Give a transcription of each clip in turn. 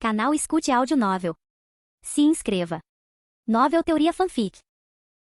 Canal Escute Áudio Novel. Se inscreva. Novel Teoria Fanfic.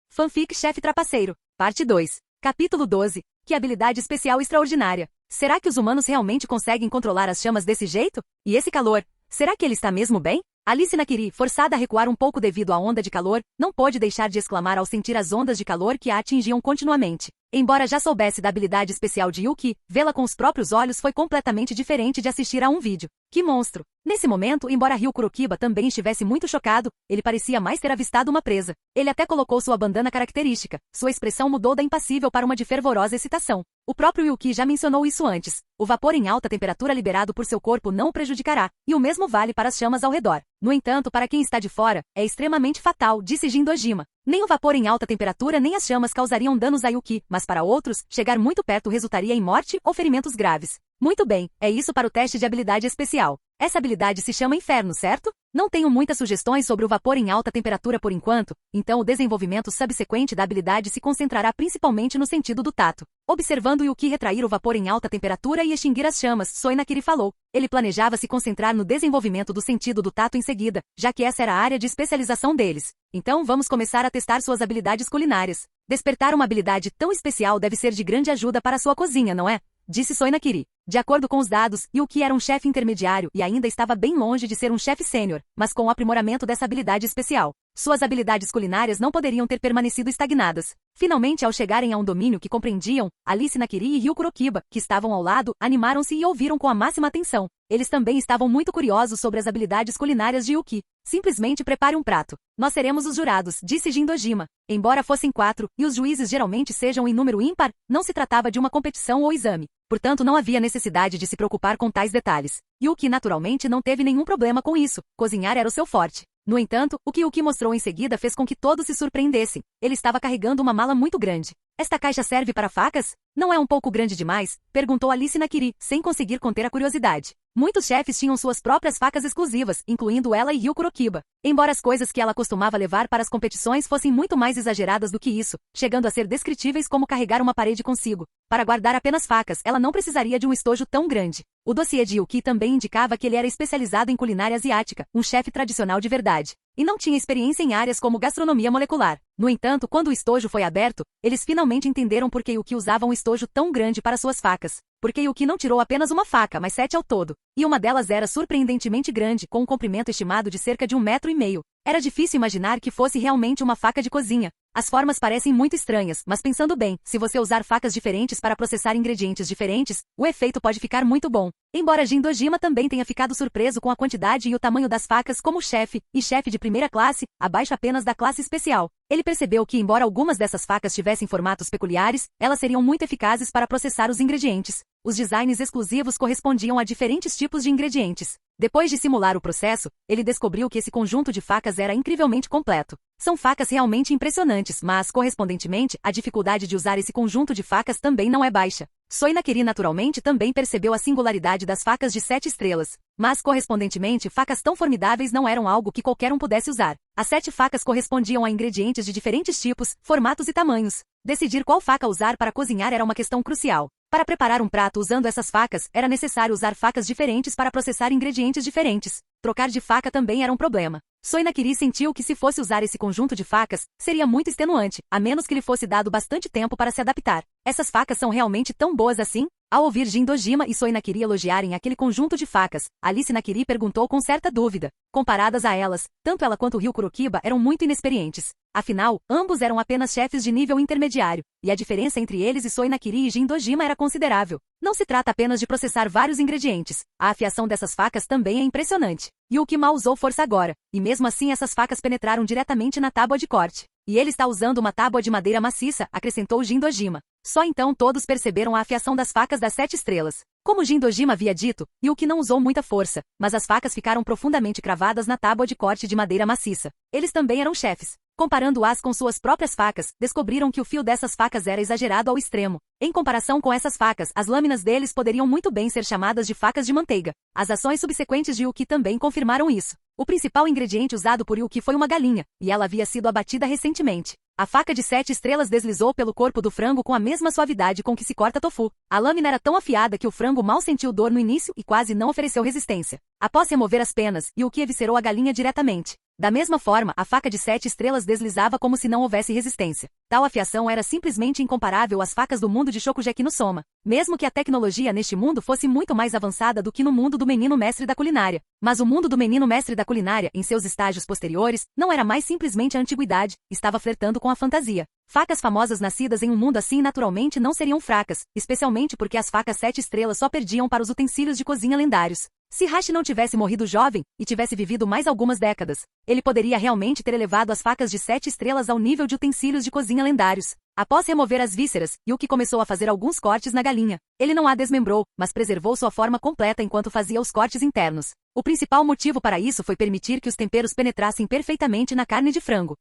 Fanfic Chefe Trapaceiro, Parte 2. Capítulo 12. Que habilidade especial extraordinária. Será que os humanos realmente conseguem controlar as chamas desse jeito? E esse calor? Será que ele está mesmo bem? Alice Nakiri, forçada a recuar um pouco devido à onda de calor, não pôde deixar de exclamar ao sentir as ondas de calor que a atingiam continuamente. Embora já soubesse da habilidade especial de Yuki, vê-la com os próprios olhos foi completamente diferente de assistir a um vídeo. Que monstro! Nesse momento, embora Ryu Kurokiba também estivesse muito chocado, ele parecia mais ter avistado uma presa. Ele até colocou sua bandana característica. Sua expressão mudou da impassível para uma de fervorosa excitação. O próprio Yuki já mencionou isso antes. O vapor em alta temperatura liberado por seu corpo não o prejudicará, e o mesmo vale para as chamas ao redor. No entanto, para quem está de fora, é extremamente fatal, disse Jin Dojima. Nem o vapor em alta temperatura nem as chamas causariam danos a Yuki, mas para outros, chegar muito perto resultaria em morte ou ferimentos graves. Muito bem, é isso para o teste de habilidade especial. Essa habilidade se chama Inferno, certo? Não tenho muitas sugestões sobre o vapor em alta temperatura por enquanto, então o desenvolvimento subsequente da habilidade se concentrará principalmente no sentido do tato. Observando Yuki retrair o vapor em alta temperatura e extinguir as chamas, Soi Nakiri falou. Ele planejava se concentrar no desenvolvimento do sentido do tato em seguida, já que essa era a área de especialização deles. Então vamos começar a testar suas habilidades culinárias. Despertar uma habilidade tão especial deve ser de grande ajuda para sua cozinha, não é? Disse Soi Nakiri. De acordo com os dados, Yuki era um chefe intermediário e ainda estava bem longe de ser um chefe sênior, mas com o aprimoramento dessa habilidade especial, suas habilidades culinárias não poderiam ter permanecido estagnadas. Finalmente, ao chegarem a um domínio que compreendiam, Alice Nakiri e Ryu Kurokiba, que estavam ao lado, animaram-se e ouviram com a máxima atenção. Eles também estavam muito curiosos sobre as habilidades culinárias de Yuki. Simplesmente prepare um prato. Nós seremos os jurados, disse Jin Dojima. Embora fossem 4, e os juízes geralmente sejam em número ímpar, não se tratava de uma competição ou exame. Portanto, não havia necessidade de se preocupar com tais detalhes. Yuki naturalmente não teve nenhum problema com isso. Cozinhar era o seu forte. No entanto, o que Yuki mostrou em seguida fez com que todos se surpreendessem. Ele estava carregando uma mala muito grande. Esta caixa serve para facas? Não é um pouco grande demais? Perguntou Alice Nakiri, sem conseguir conter a curiosidade. Muitos chefes tinham suas próprias facas exclusivas, incluindo ela e Ryu Kurokiba. Embora as coisas que ela costumava levar para as competições fossem muito mais exageradas do que isso, chegando a ser descritíveis como carregar uma parede consigo. Para guardar apenas facas, ela não precisaria de um estojo tão grande. O dossiê de Yuki também indicava que ele era especializado em culinária asiática, um chefe tradicional de verdade, e não tinha experiência em áreas como gastronomia molecular. No entanto, quando o estojo foi aberto, eles finalmente entenderam por que Yuki usava um estojo tão grande para suas facas. Porque Yuki não tirou apenas uma faca, mas 7 ao todo. E uma delas era surpreendentemente grande, com um comprimento estimado de cerca de 1,5 metros. Era difícil imaginar que fosse realmente uma faca de cozinha. As formas parecem muito estranhas, mas pensando bem, se você usar facas diferentes para processar ingredientes diferentes, o efeito pode ficar muito bom. Embora Jin Dojima também tenha ficado surpreso com a quantidade e o tamanho das facas como chefe, e chefe de primeira classe, abaixo apenas da classe especial. Ele percebeu que, embora algumas dessas facas tivessem formatos peculiares, elas seriam muito eficazes para processar os ingredientes. Os designs exclusivos correspondiam a diferentes tipos de ingredientes. Depois de simular o processo, ele descobriu que esse conjunto de facas era incrivelmente completo. São facas realmente impressionantes, mas, correspondentemente, a dificuldade de usar esse conjunto de facas também não é baixa. Soi Nakiri naturalmente também percebeu a singularidade das facas de 7 estrelas. Mas, correspondentemente, facas tão formidáveis não eram algo que qualquer um pudesse usar. As 7 facas correspondiam a ingredientes de diferentes tipos, formatos e tamanhos. Decidir qual faca usar para cozinhar era uma questão crucial. Para preparar um prato usando essas facas, era necessário usar facas diferentes para processar ingredientes diferentes. Trocar de faca também era um problema. Soi Nakiri sentiu que se fosse usar esse conjunto de facas, seria muito extenuante, a menos que lhe fosse dado bastante tempo para se adaptar. Essas facas são realmente tão boas assim? Ao ouvir Jin Dojima e Soi Nakiri elogiarem aquele conjunto de facas, Alice Nakiri perguntou com certa dúvida. Comparadas a elas, tanto ela quanto Ryu Kurokiba eram muito inexperientes. Afinal, ambos eram apenas chefes de nível intermediário, e a diferença entre eles e Soi Nakiri e Jin Dojima era considerável. Não se trata apenas de processar vários ingredientes. A afiação dessas facas também é impressionante. Yuki mal usou força agora, e mesmo assim essas facas penetraram diretamente na tábua de corte. E ele está usando uma tábua de madeira maciça, acrescentou Jin Dojima. Só então todos perceberam a afiação das facas das 7 estrelas. Como Jin Dojima havia dito, Yuki não usou muita força, mas as facas ficaram profundamente cravadas na tábua de corte de madeira maciça. Eles também eram chefes. Comparando-as com suas próprias facas, descobriram que o fio dessas facas era exagerado ao extremo. Em comparação com essas facas, as lâminas deles poderiam muito bem ser chamadas de facas de manteiga. As ações subsequentes de Yuki também confirmaram isso. O principal ingrediente usado por Yuki foi uma galinha, e ela havia sido abatida recentemente. A faca de 7 estrelas deslizou pelo corpo do frango com a mesma suavidade com que se corta tofu. A lâmina era tão afiada que o frango mal sentiu dor no início e quase não ofereceu resistência. Após remover as penas, Yuki eviscerou a galinha diretamente. Da mesma forma, a faca de 7 estrelas deslizava como se não houvesse resistência. Tal afiação era simplesmente incomparável às facas do mundo de Shokugeki no Soma. Mesmo que a tecnologia neste mundo fosse muito mais avançada do que no mundo do menino mestre da culinária. Mas o mundo do menino mestre da culinária, em seus estágios posteriores, não era mais simplesmente a antiguidade, estava flertando com a fantasia. Facas famosas nascidas em um mundo assim naturalmente não seriam fracas, especialmente porque as facas 7 estrelas só perdiam para os utensílios de cozinha lendários. Se Hashi não tivesse morrido jovem, e tivesse vivido mais algumas décadas, ele poderia realmente ter elevado as facas de 7 estrelas ao nível de utensílios de cozinha lendários. Após remover as vísceras, Yuki começou a fazer alguns cortes na galinha. Ele não a desmembrou, mas preservou sua forma completa enquanto fazia os cortes internos. O principal motivo para isso foi permitir que os temperos penetrassem perfeitamente na carne de frango.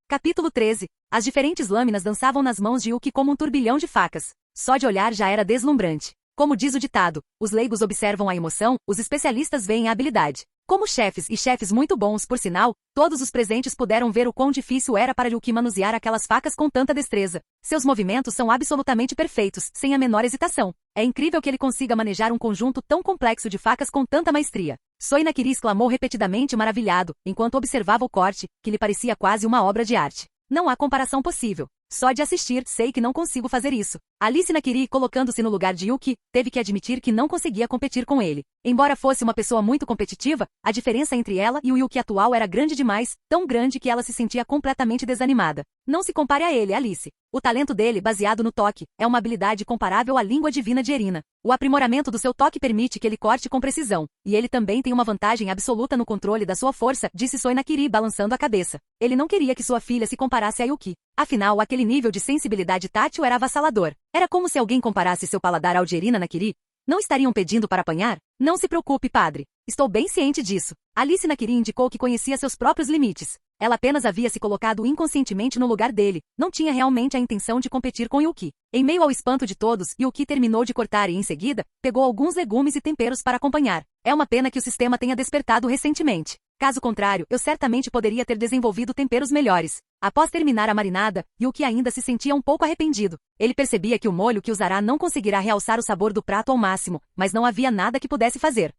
Capítulo 13. As diferentes lâminas dançavam nas mãos de Yuki como um turbilhão de facas. Só de olhar já era deslumbrante. Como diz o ditado, os leigos observam a emoção, os especialistas veem a habilidade. Como chefes e chefes muito bons, por sinal, todos os presentes puderam ver o quão difícil era para Yuki manusear aquelas facas com tanta destreza. Seus movimentos são absolutamente perfeitos, sem a menor hesitação. É incrível que ele consiga manejar um conjunto tão complexo de facas com tanta maestria. Soi Nakiri exclamou repetidamente maravilhado, enquanto observava o corte, que lhe parecia quase uma obra de arte. Não há comparação possível. Só de assistir, sei que não consigo fazer isso. Alice Nakiri, colocando-se no lugar de Yuki, teve que admitir que não conseguia competir com ele. Embora fosse uma pessoa muito competitiva, a diferença entre ela e o Yuki atual era grande demais, tão grande que ela se sentia completamente desanimada. Não se compare a ele, Alice. O talento dele, baseado no toque, é uma habilidade comparável à língua divina de Erina. O aprimoramento do seu toque permite que ele corte com precisão, e ele também tem uma vantagem absoluta no controle da sua força, disse Soi Nakiri balançando a cabeça. Ele não queria que sua filha se comparasse a Yuki. Afinal, aquele nível de sensibilidade tátil era avassalador. Era como se alguém comparasse seu paladar ao de Erina Nakiri. Não estariam pedindo para apanhar? Não se preocupe, padre. Estou bem ciente disso. Alice Nakiri indicou que conhecia seus próprios limites. Ela apenas havia se colocado inconscientemente no lugar dele, não tinha realmente a intenção de competir com Yuki. Em meio ao espanto de todos, Yuki terminou de cortar e, em seguida, pegou alguns legumes e temperos para acompanhar. É uma pena que o sistema tenha despertado recentemente. Caso contrário, eu certamente poderia ter desenvolvido temperos melhores. Após terminar a marinada, Yuki ainda se sentia um pouco arrependido. Ele percebia que o molho que usará não conseguirá realçar o sabor do prato ao máximo, mas não havia nada que pudesse fazer.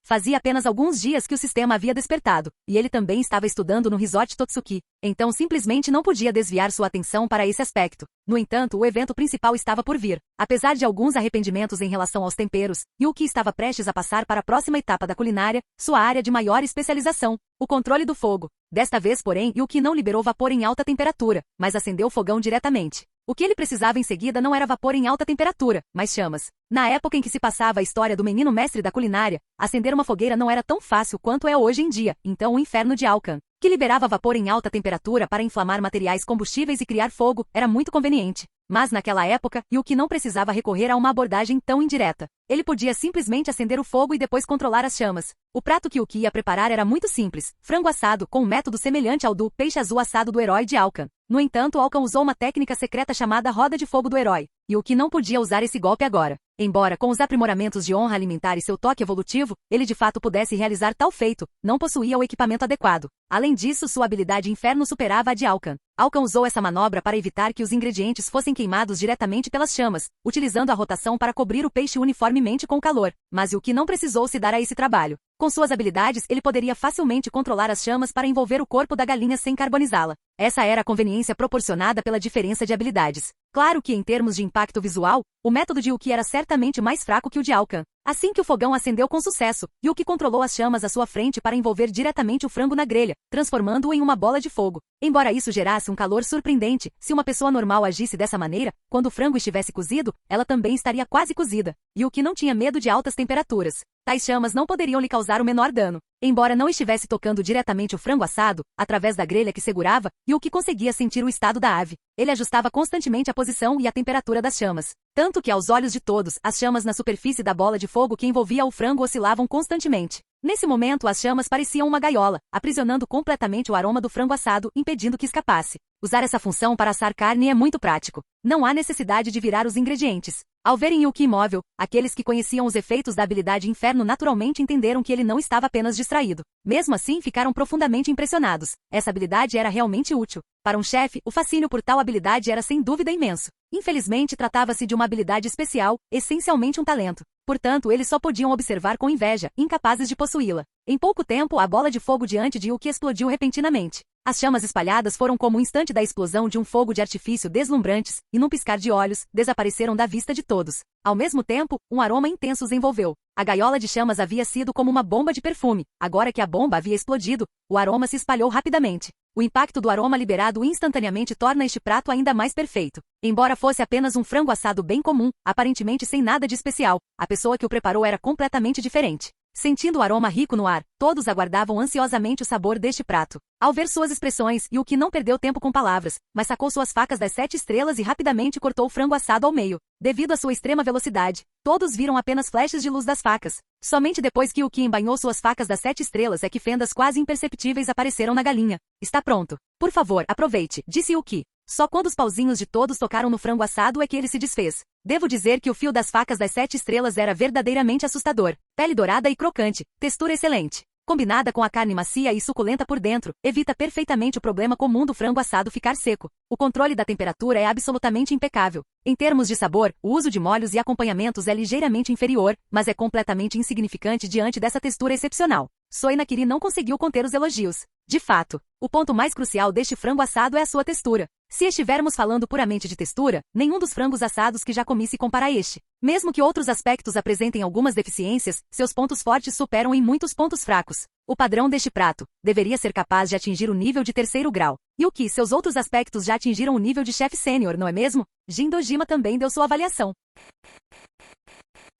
Fazia apenas alguns dias que o sistema havia despertado, e ele também estava estudando no Resort Totsuki, então simplesmente não podia desviar sua atenção para esse aspecto. No entanto, o evento principal estava por vir. Apesar de alguns arrependimentos em relação aos temperos, Yuki estava prestes a passar para a próxima etapa da culinária, sua área de maior especialização, o controle do fogo. Desta vez, porém, Yuki não liberou vapor em alta temperatura, mas acendeu o fogão diretamente. O que ele precisava em seguida não era vapor em alta temperatura, mas chamas. Na época em que se passava a história do menino mestre da culinária, acender uma fogueira não era tão fácil quanto é hoje em dia, então o inferno de Alcan, que liberava vapor em alta temperatura para inflamar materiais combustíveis e criar fogo, era muito conveniente. Mas naquela época, Yuki não precisava recorrer a uma abordagem tão indireta. Ele podia simplesmente acender o fogo e depois controlar as chamas. O prato que Yuki ia preparar era muito simples, frango assado, com um método semelhante ao do peixe azul assado do herói de Alcan. No entanto, Alcan usou uma técnica secreta chamada roda de fogo do herói. Yuki não podia usar esse golpe agora. Embora, com os aprimoramentos de honra alimentar e seu toque evolutivo, ele de fato pudesse realizar tal feito, não possuía o equipamento adequado. Além disso, sua habilidade inferno superava a de Alcan. Alcan usou essa manobra para evitar que os ingredientes fossem queimados diretamente pelas chamas, utilizando a rotação para cobrir o peixe uniformemente com calor. Mas Yuki não precisou se dar a esse trabalho. Com suas habilidades, ele poderia facilmente controlar as chamas para envolver o corpo da galinha sem carbonizá-la. Essa era a conveniência proporcionada pela diferença de habilidades. Claro que, em termos de impacto visual, o método de Yuki era certamente mais fraco que o de Alcan. Assim que o fogão acendeu com sucesso, Yuki controlou as chamas à sua frente para envolver diretamente o frango na grelha, transformando-o em uma bola de fogo. Embora isso gerasse um calor surpreendente, se uma pessoa normal agisse dessa maneira, quando o frango estivesse cozido, ela também estaria quase cozida. Yuki não tinha medo de altas temperaturas. Tais chamas não poderiam lhe causar o menor dano. Embora não estivesse tocando diretamente o frango assado, através da grelha que segurava, Yuki conseguia sentir o estado da ave. Ele ajustava constantemente a posição e a temperatura das chamas. Tanto que, aos olhos de todos, as chamas na superfície da bola de fogo que envolvia o frango oscilavam constantemente. Nesse momento, as chamas pareciam uma gaiola, aprisionando completamente o aroma do frango assado, impedindo que escapasse. Usar essa função para assar carne é muito prático. Não há necessidade de virar os ingredientes. Ao verem Yuki imóvel, aqueles que conheciam os efeitos da habilidade Inferno naturalmente entenderam que ele não estava apenas distraído. Mesmo assim, ficaram profundamente impressionados. Essa habilidade era realmente útil. Para um chefe, o fascínio por tal habilidade era sem dúvida imenso. Infelizmente, tratava-se de uma habilidade especial, essencialmente um talento. Portanto, eles só podiam observar com inveja, incapazes de possuí-la. Em pouco tempo, a bola de fogo diante de Yuki explodiu repentinamente. As chamas espalhadas foram como o instante da explosão de um fogo de artifício deslumbrantes, e num piscar de olhos, desapareceram da vista de todos. Ao mesmo tempo, um aroma intenso os envolveu. A gaiola de chamas havia sido como uma bomba de perfume. Agora que a bomba havia explodido, o aroma se espalhou rapidamente. O impacto do aroma liberado instantaneamente torna este prato ainda mais perfeito. Embora fosse apenas um frango assado bem comum, aparentemente sem nada de especial, a pessoa que o preparou era completamente diferente. Sentindo o aroma rico no ar, todos aguardavam ansiosamente o sabor deste prato. Ao ver suas expressões, Yuki não perdeu tempo com palavras, mas sacou suas facas das 7 estrelas e rapidamente cortou o frango assado ao meio. Devido à sua extrema velocidade, todos viram apenas flechas de luz das facas. Somente depois que Yuki embainhou suas facas das 7 estrelas é que fendas quase imperceptíveis apareceram na galinha. Está pronto. Por favor, aproveite, disse Yuki. Só quando os pauzinhos de todos tocaram no frango assado é que ele se desfez. Devo dizer que o fio das facas das 7 estrelas era verdadeiramente assustador. Pele dourada e crocante, textura excelente. Combinada com a carne macia e suculenta por dentro, evita perfeitamente o problema comum do frango assado ficar seco. O controle da temperatura é absolutamente impecável. Em termos de sabor, o uso de molhos e acompanhamentos é ligeiramente inferior, mas é completamente insignificante diante dessa textura excepcional. Soe Nakiri não conseguiu conter os elogios. De fato, o ponto mais crucial deste frango assado é a sua textura. Se estivermos falando puramente de textura, nenhum dos frangos assados que já comi se compara a este. Mesmo que outros aspectos apresentem algumas deficiências, seus pontos fortes superam em muitos pontos fracos. O padrão deste prato deveria ser capaz de atingir o nível de 3º grau. E o que seus outros aspectos já atingiram o nível de chefe sênior, não é mesmo? Jin Dojima também deu sua avaliação.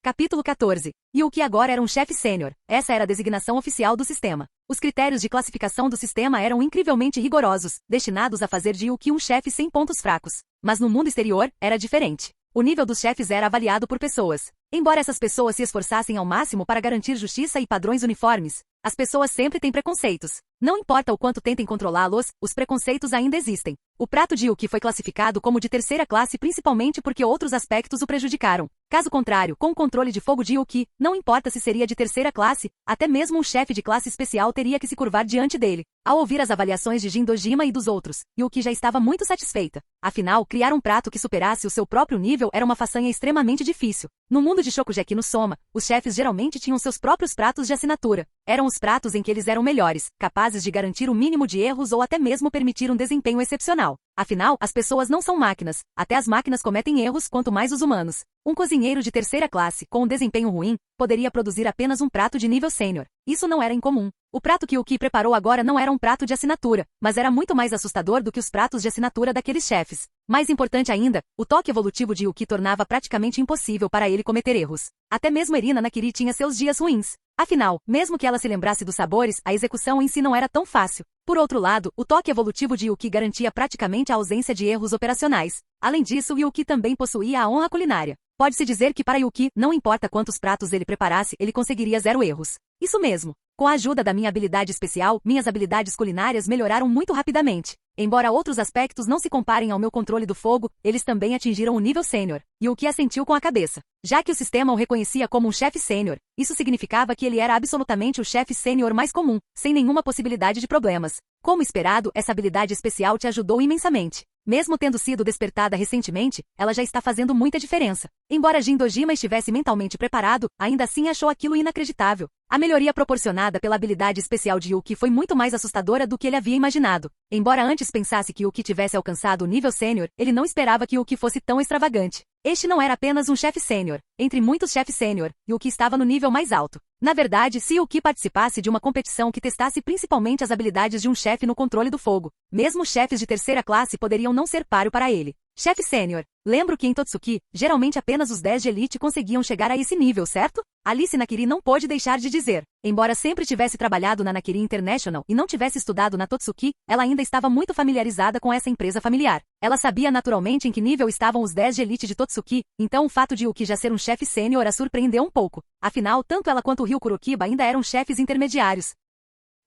Capítulo 14. Yuki agora era um chefe sênior. Essa era a designação oficial do sistema. Os critérios de classificação do sistema eram incrivelmente rigorosos, destinados a fazer de Yuki um chefe sem pontos fracos. Mas no mundo exterior, era diferente. O nível dos chefes era avaliado por pessoas. Embora essas pessoas se esforçassem ao máximo para garantir justiça e padrões uniformes, as pessoas sempre têm preconceitos. Não importa o quanto tentem controlá-los, os preconceitos ainda existem. O prato de Yuki foi classificado como de 3ª classe principalmente porque outros aspectos o prejudicaram. Caso contrário, com o controle de fogo de Yuki, não importa se seria de 3ª classe, até mesmo um chefe de classe especial teria que se curvar diante dele. Ao ouvir as avaliações de Jin Dojima e dos outros, Yuki já estava muito satisfeita. Afinal, criar um prato que superasse o seu próprio nível era uma façanha extremamente difícil. No mundo de Shokugeki no Soma, os chefes geralmente tinham seus próprios pratos de assinatura. Eram os pratos em que eles eram melhores, capazes de garantir o mínimo de erros ou até mesmo permitir um desempenho excepcional. Afinal, as pessoas não são máquinas, até as máquinas cometem erros quanto mais os humanos. Um cozinheiro de 3ª classe, com um desempenho ruim, poderia produzir apenas um prato de nível sênior. Isso não era incomum. O prato que Yuki preparou agora não era um prato de assinatura, mas era muito mais assustador do que os pratos de assinatura daqueles chefes. Mais importante ainda, o toque evolutivo de Yuki tornava praticamente impossível para ele cometer erros. Até mesmo Erina Nakiri tinha seus dias ruins. Afinal, mesmo que ela se lembrasse dos sabores, a execução em si não era tão fácil. Por outro lado, o toque evolutivo de Yuki garantia praticamente a ausência de erros operacionais. Além disso, Yuki também possuía a honra culinária. Pode-se dizer que para Yuki, não importa quantos pratos ele preparasse, ele conseguiria 0 erros. Isso mesmo. Com a ajuda da minha habilidade especial, minhas habilidades culinárias melhoraram muito rapidamente. Embora outros aspectos não se comparem ao meu controle do fogo, eles também atingiram o nível sênior. Yuki assentiu com a cabeça. Já que o sistema o reconhecia como um chefe sênior, isso significava que ele era absolutamente o chefe sênior mais comum, sem nenhuma possibilidade de problemas. Como esperado, essa habilidade especial te ajudou imensamente. Mesmo tendo sido despertada recentemente, ela já está fazendo muita diferença. Embora Jin Dojima estivesse mentalmente preparado, ainda assim achou aquilo inacreditável. A melhoria proporcionada pela habilidade especial de Yuki foi muito mais assustadora do que ele havia imaginado. Embora antes pensasse que Yuki tivesse alcançado o nível sênior, ele não esperava que Yuki fosse tão extravagante. Este não era apenas um chefe sênior. Entre muitos chefes sênior, Yuki estava no nível mais alto. Na verdade, se Yuki participasse de uma competição que testasse principalmente as habilidades de um chefe no controle do fogo, mesmo chefes de 3ª classe poderiam não ser páreo para ele. Chefe sênior. Lembro que em Totsuki, geralmente apenas os 10 de elite conseguiam chegar a esse nível, certo? Alice Nakiri não pôde deixar de dizer. Embora sempre tivesse trabalhado na Nakiri International e não tivesse estudado na Totsuki, ela ainda estava muito familiarizada com essa empresa familiar. Ela sabia naturalmente em que nível estavam os 10 de elite de Totsuki, então o fato de Yuki já ser um chefe sênior a surpreendeu um pouco. Afinal, tanto ela quanto o Ryu Kurokiba ainda eram chefes intermediários.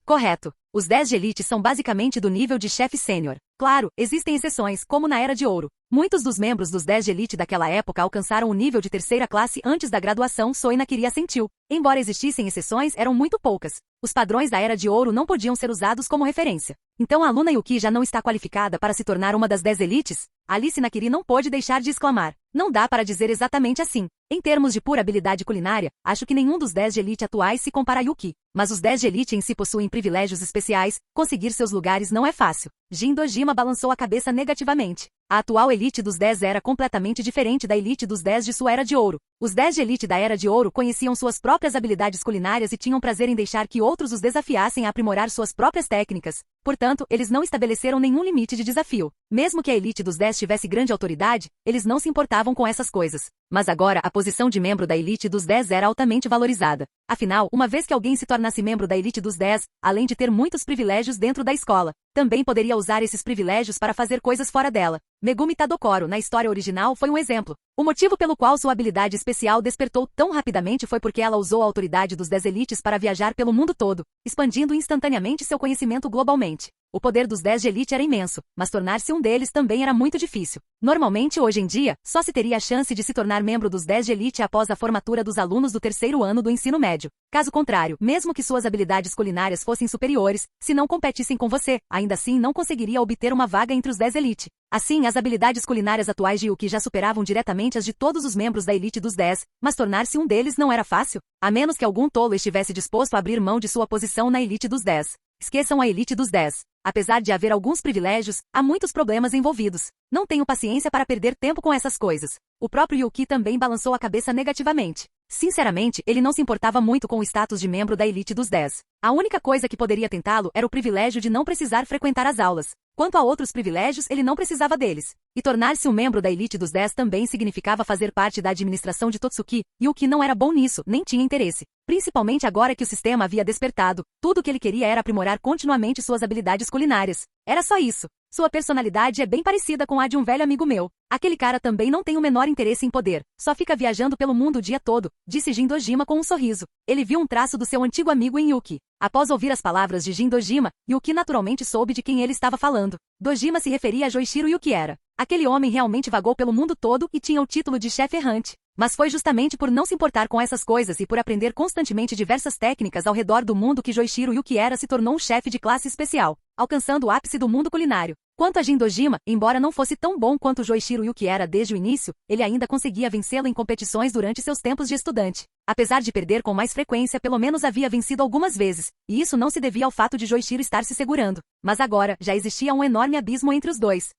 Correto. Os 10 de elite são basicamente do nível de chefe sênior. Claro, existem exceções, como na Era de Ouro. Muitos dos membros dos 10 de elite daquela época alcançaram o nível de terceira classe antes da graduação, Soi Nakiri assentiu. Embora existissem exceções, eram muito poucas. Os padrões da Era de Ouro não podiam ser usados como referência. Então a aluna Yuki já não está qualificada para se tornar uma das 10 elites? Alice Nakiri não pôde deixar de exclamar. Não dá para dizer exatamente assim. Em termos de pura habilidade culinária, acho que nenhum dos 10 de elite atuais se compara a Yuki. Mas os 10 de elite em si possuem privilégios especiais, conseguir seus lugares não é fácil. Jin Dojima balançou a cabeça negativamente. A atual elite dos 10 era completamente diferente da elite dos 10 de sua Era de Ouro. Os 10 de elite da Era de Ouro conheciam suas próprias habilidades culinárias e tinham prazer em deixar que outros os desafiassem a aprimorar suas próprias técnicas. Portanto, eles não estabeleceram nenhum limite de desafio. Mesmo que a elite dos 10 tivesse grande autoridade, eles não se importavam com essas coisas. Mas agora, a posição de membro da elite dos 10 era altamente valorizada. Afinal, uma vez que alguém se tornasse membro da elite dos 10, além de ter muitos privilégios dentro da escola, também poderia usar esses privilégios para fazer coisas fora dela. Megumi Tadokoro, na história original, foi um exemplo. O motivo pelo qual sua habilidade especial despertou tão rapidamente foi porque ela usou a autoridade dos 10 elites para viajar pelo mundo todo, expandindo instantaneamente seu conhecimento globalmente. O poder dos 10 de elite era imenso, mas tornar-se um deles também era muito difícil. Normalmente, hoje em dia, só se teria a chance de se tornar membro dos 10 de elite após a formatura dos alunos do terceiro ano do ensino médio. Caso contrário, mesmo que suas habilidades culinárias fossem superiores, se não competissem com você, ainda assim não conseguiria obter uma vaga entre os 10 elite. Assim, as habilidades culinárias atuais de Yuki já superavam diretamente as de todos os membros da elite dos 10, mas tornar-se um deles não era fácil, a menos que algum tolo estivesse disposto a abrir mão de sua posição na elite dos 10. Esqueçam a elite dos 10. Apesar de haver alguns privilégios, há muitos problemas envolvidos. Não tenho paciência para perder tempo com essas coisas. O próprio Yuki também balançou a cabeça negativamente. Sinceramente, ele não se importava muito com o status de membro da elite dos 10. A única coisa que poderia tentá-lo era o privilégio de não precisar frequentar as aulas. Quanto a outros privilégios, ele não precisava deles. E tornar-se um membro da elite dos 10 também significava fazer parte da administração de Totsuki, e Yuki não era bom nisso, nem tinha interesse. Principalmente agora que o sistema havia despertado, tudo o que ele queria era aprimorar continuamente suas habilidades culinárias. Era só isso. Sua personalidade é bem parecida com a de um velho amigo meu. Aquele cara também não tem o menor interesse em poder, só fica viajando pelo mundo o dia todo, disse Jin Dojima com um sorriso. Ele viu um traço do seu antigo amigo em Yuki. Após ouvir as palavras de Jin Dojima, Yuki naturalmente soube de quem ele estava falando. Dojima se referia a Joichiro Yukiera. Aquele homem realmente vagou pelo mundo todo e tinha o título de chefe errante. Mas foi justamente por não se importar com essas coisas e por aprender constantemente diversas técnicas ao redor do mundo que Joichiro Yukiera se tornou um chefe de classe especial, alcançando o ápice do mundo culinário. Quanto a Jin Dojima, embora não fosse tão bom quanto Joichiro Yukiera desde o início, ele ainda conseguia vencê-lo em competições durante seus tempos de estudante. Apesar de perder com mais frequência, pelo menos havia vencido algumas vezes, e isso não se devia ao fato de Joichiro estar se segurando. Mas agora, já existia um enorme abismo entre os dois.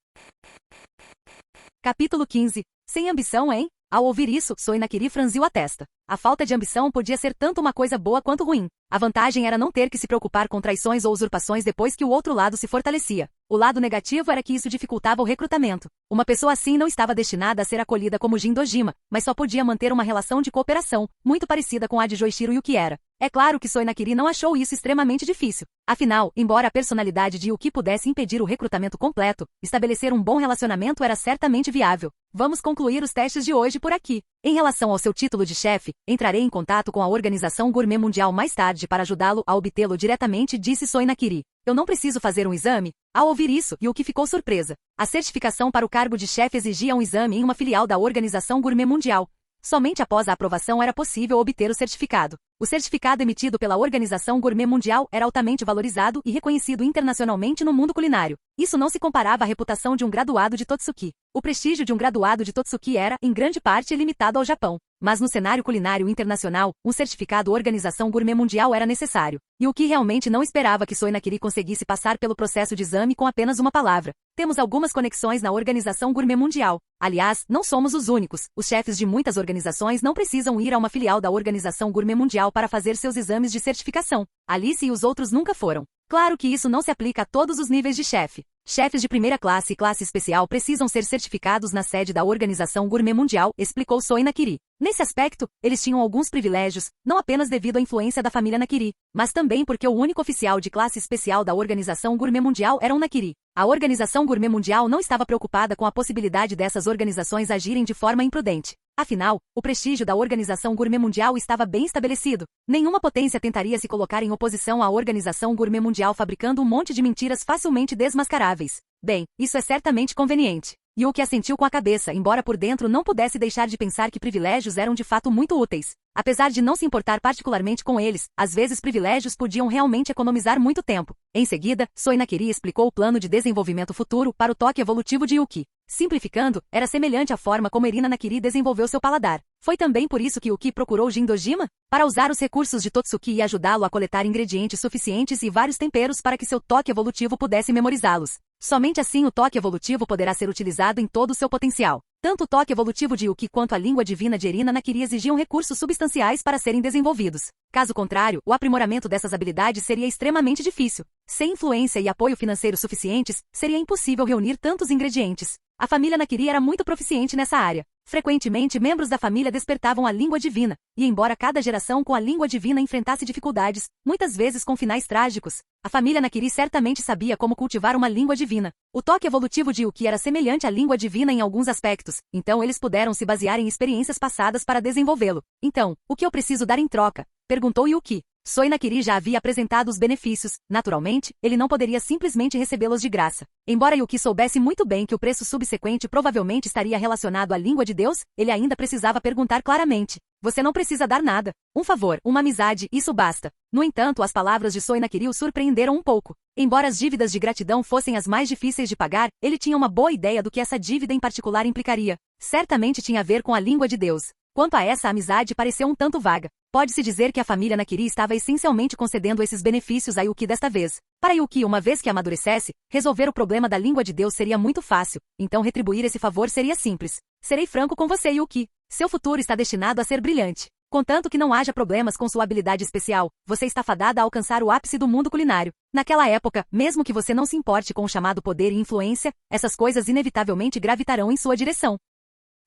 Capítulo 15. Sem ambição, hein? Ao ouvir isso, Soi Nakiri franziu a testa. A falta de ambição podia ser tanto uma coisa boa quanto ruim. A vantagem era não ter que se preocupar com traições ou usurpações depois que o outro lado se fortalecia. O lado negativo era que isso dificultava o recrutamento. Uma pessoa assim não estava destinada a ser acolhida como Jin Dojima, mas só podia manter uma relação de cooperação, muito parecida com a de Joichiro Yukiera. É claro que Soi Nakiri não achou isso extremamente difícil. Afinal, embora a personalidade de Yuki pudesse impedir o recrutamento completo, estabelecer um bom relacionamento era certamente viável. Vamos concluir os testes de hoje por aqui. Em relação ao seu título de chefe, entrarei em contato com a Organização Gourmet Mundial mais tarde para ajudá-lo a obtê-lo diretamente, disse Soi Nakiri. Eu não preciso fazer um exame? Ao ouvir isso, Yuki ficou surpresa. A certificação para o cargo de chefe exigia um exame em uma filial da Organização Gourmet Mundial. Somente após a aprovação era possível obter o certificado. O certificado emitido pela Organização Gourmet Mundial era altamente valorizado e reconhecido internacionalmente no mundo culinário. Isso não se comparava à reputação de um graduado de Totsuki. O prestígio de um graduado de Totsuki era, em grande parte, limitado ao Japão. Mas no cenário culinário internacional, um certificado Organização Gourmet Mundial era necessário. E o que realmente não esperava que Soi Nakiri conseguisse passar pelo processo de exame com apenas uma palavra. Temos algumas conexões na Organização Gourmet Mundial. Aliás, não somos os únicos. Os chefes de muitas organizações não precisam ir a uma filial da Organização Gourmet Mundial para fazer seus exames de certificação. Alice e os outros nunca foram. Claro que isso não se aplica a todos os níveis de chefe. Chefes de primeira classe e classe especial precisam ser certificados na sede da Organização Gourmet Mundial, explicou Soi Nakiri. Nesse aspecto, eles tinham alguns privilégios, não apenas devido à influência da família Nakiri, mas também porque o único oficial de classe especial da Organização Gourmet Mundial era um Nakiri. A Organização Gourmet Mundial não estava preocupada com a possibilidade dessas organizações agirem de forma imprudente. Afinal, o prestígio da Organização Gourmet Mundial estava bem estabelecido. Nenhuma potência tentaria se colocar em oposição à Organização Gourmet Mundial fabricando um monte de mentiras facilmente desmascaráveis. Bem, isso é certamente conveniente. Yuki assentiu com a cabeça, embora por dentro não pudesse deixar de pensar que privilégios eram de fato muito úteis. Apesar de não se importar particularmente com eles, às vezes privilégios podiam realmente economizar muito tempo. Em seguida, Soi Nakiri explicou o plano de desenvolvimento futuro para o toque evolutivo de Yuki. Simplificando, era semelhante à forma como Erina Nakiri desenvolveu seu paladar. Foi também por isso que Yuki procurou Jin Dojima? Para usar os recursos de Totsuki e ajudá-lo a coletar ingredientes suficientes e vários temperos para que seu toque evolutivo pudesse memorizá-los. Somente assim o toque evolutivo poderá ser utilizado em todo o seu potencial. Tanto o toque evolutivo de Yuki quanto a língua divina de Erina Nakiri exigiam recursos substanciais para serem desenvolvidos. Caso contrário, o aprimoramento dessas habilidades seria extremamente difícil. Sem influência e apoio financeiro suficientes, seria impossível reunir tantos ingredientes. A família Nakiri era muito proficiente nessa área. Frequentemente, membros da família despertavam a língua divina, e embora cada geração com a língua divina enfrentasse dificuldades, muitas vezes com finais trágicos, a família Nakiri certamente sabia como cultivar uma língua divina. O toque evolutivo de Yuki era semelhante à língua divina em alguns aspectos, então eles puderam se basear em experiências passadas para desenvolvê-lo. Então, o que eu preciso dar em troca? Perguntou Yuki. Soi Nakiri já havia apresentado os benefícios, naturalmente, ele não poderia simplesmente recebê-los de graça. Embora Yuki soubesse muito bem que o preço subsequente provavelmente estaria relacionado à língua de Deus, ele ainda precisava perguntar claramente. Você não precisa dar nada. Um favor, uma amizade, isso basta. No entanto, as palavras de Soi Nakiri o surpreenderam um pouco. Embora as dívidas de gratidão fossem as mais difíceis de pagar, ele tinha uma boa ideia do que essa dívida em particular implicaria. Certamente tinha a ver com a língua de Deus. Quanto a essa amizade pareceu um tanto vaga. Pode-se dizer que a família Nakiri estava essencialmente concedendo esses benefícios a Yuki desta vez. Para Yuki, uma vez que amadurecesse, resolver o problema da língua de Deus seria muito fácil, então retribuir esse favor seria simples. Serei franco com você, Yuki. Seu futuro está destinado a ser brilhante. Contanto que não haja problemas com sua habilidade especial, você está fadada a alcançar o ápice do mundo culinário. Naquela época, mesmo que você não se importe com o chamado poder e influência, essas coisas inevitavelmente gravitarão em sua direção.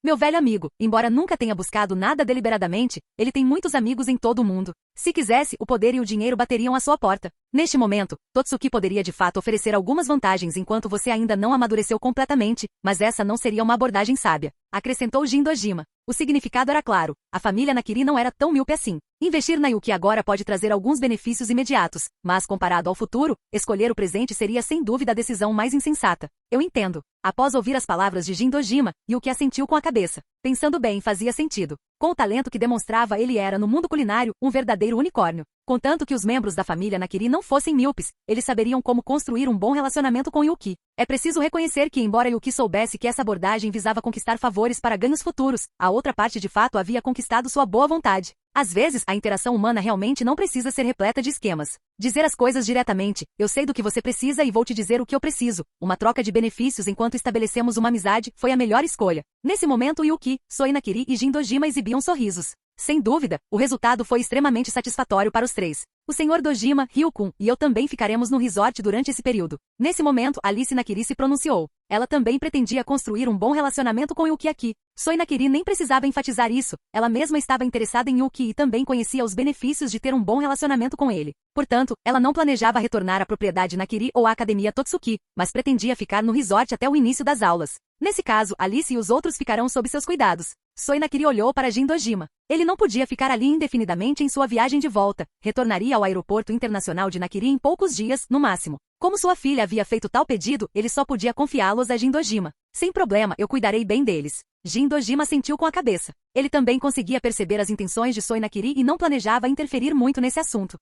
Meu velho amigo, embora nunca tenha buscado nada deliberadamente, ele tem muitos amigos em todo o mundo. Se quisesse, o poder e o dinheiro bateriam à sua porta. Neste momento, Totsuki poderia de fato oferecer algumas vantagens enquanto você ainda não amadureceu completamente, mas essa não seria uma abordagem sábia. Acrescentou Jin Dojima. O significado era claro. A família Nakiri não era tão míope assim. Investir na Yuki agora pode trazer alguns benefícios imediatos, mas comparado ao futuro, escolher o presente seria sem dúvida a decisão mais insensata. Eu entendo. Após ouvir as palavras de Jin Dojima, Yuki assentiu com a cabeça. Pensando bem, fazia sentido. Com o talento que demonstrava, ele era, no mundo culinário, um verdadeiro unicórnio. Contanto que os membros da família Nakiri não fossem míopes, eles saberiam como construir um bom relacionamento com Yuki. É preciso reconhecer que, embora Yuki soubesse que essa abordagem visava conquistar favores para ganhos futuros, a outra parte de fato havia conquistado sua boa vontade. Às vezes, a interação humana realmente não precisa ser repleta de esquemas. Dizer as coisas diretamente, eu sei do que você precisa e vou te dizer o que eu preciso. Uma troca de benefícios enquanto estabelecemos uma amizade foi a melhor escolha. Nesse momento Yuki, Soi Nakiri e Jin Dojima exibiam sorrisos. Sem dúvida, o resultado foi extremamente satisfatório para os três. O Sr. Dojima, Ryukun e eu também ficaremos no resort durante esse período. Nesse momento, Alice Nakiri se pronunciou. Ela também pretendia construir um bom relacionamento com Yuki aqui. Soi Nakiri nem precisava enfatizar isso. Ela mesma estava interessada em Yuki e também conhecia os benefícios de ter um bom relacionamento com ele. Portanto, ela não planejava retornar à propriedade Nakiri ou à academia Totsuki, mas pretendia ficar no resort até o início das aulas. Nesse caso, Alice e os outros ficarão sob seus cuidados. Soi Nakiri olhou para Jin Dojima. Ele não podia ficar ali indefinidamente em sua viagem de volta. Retornaria ao aeroporto internacional de Nakiri em poucos dias, no máximo. Como sua filha havia feito tal pedido, ele só podia confiá-los a Jin Dojima. Sem problema, eu cuidarei bem deles. Jin Dojima assentiu com a cabeça. Ele também conseguia perceber as intenções de Soi Nakiri e não planejava interferir muito nesse assunto.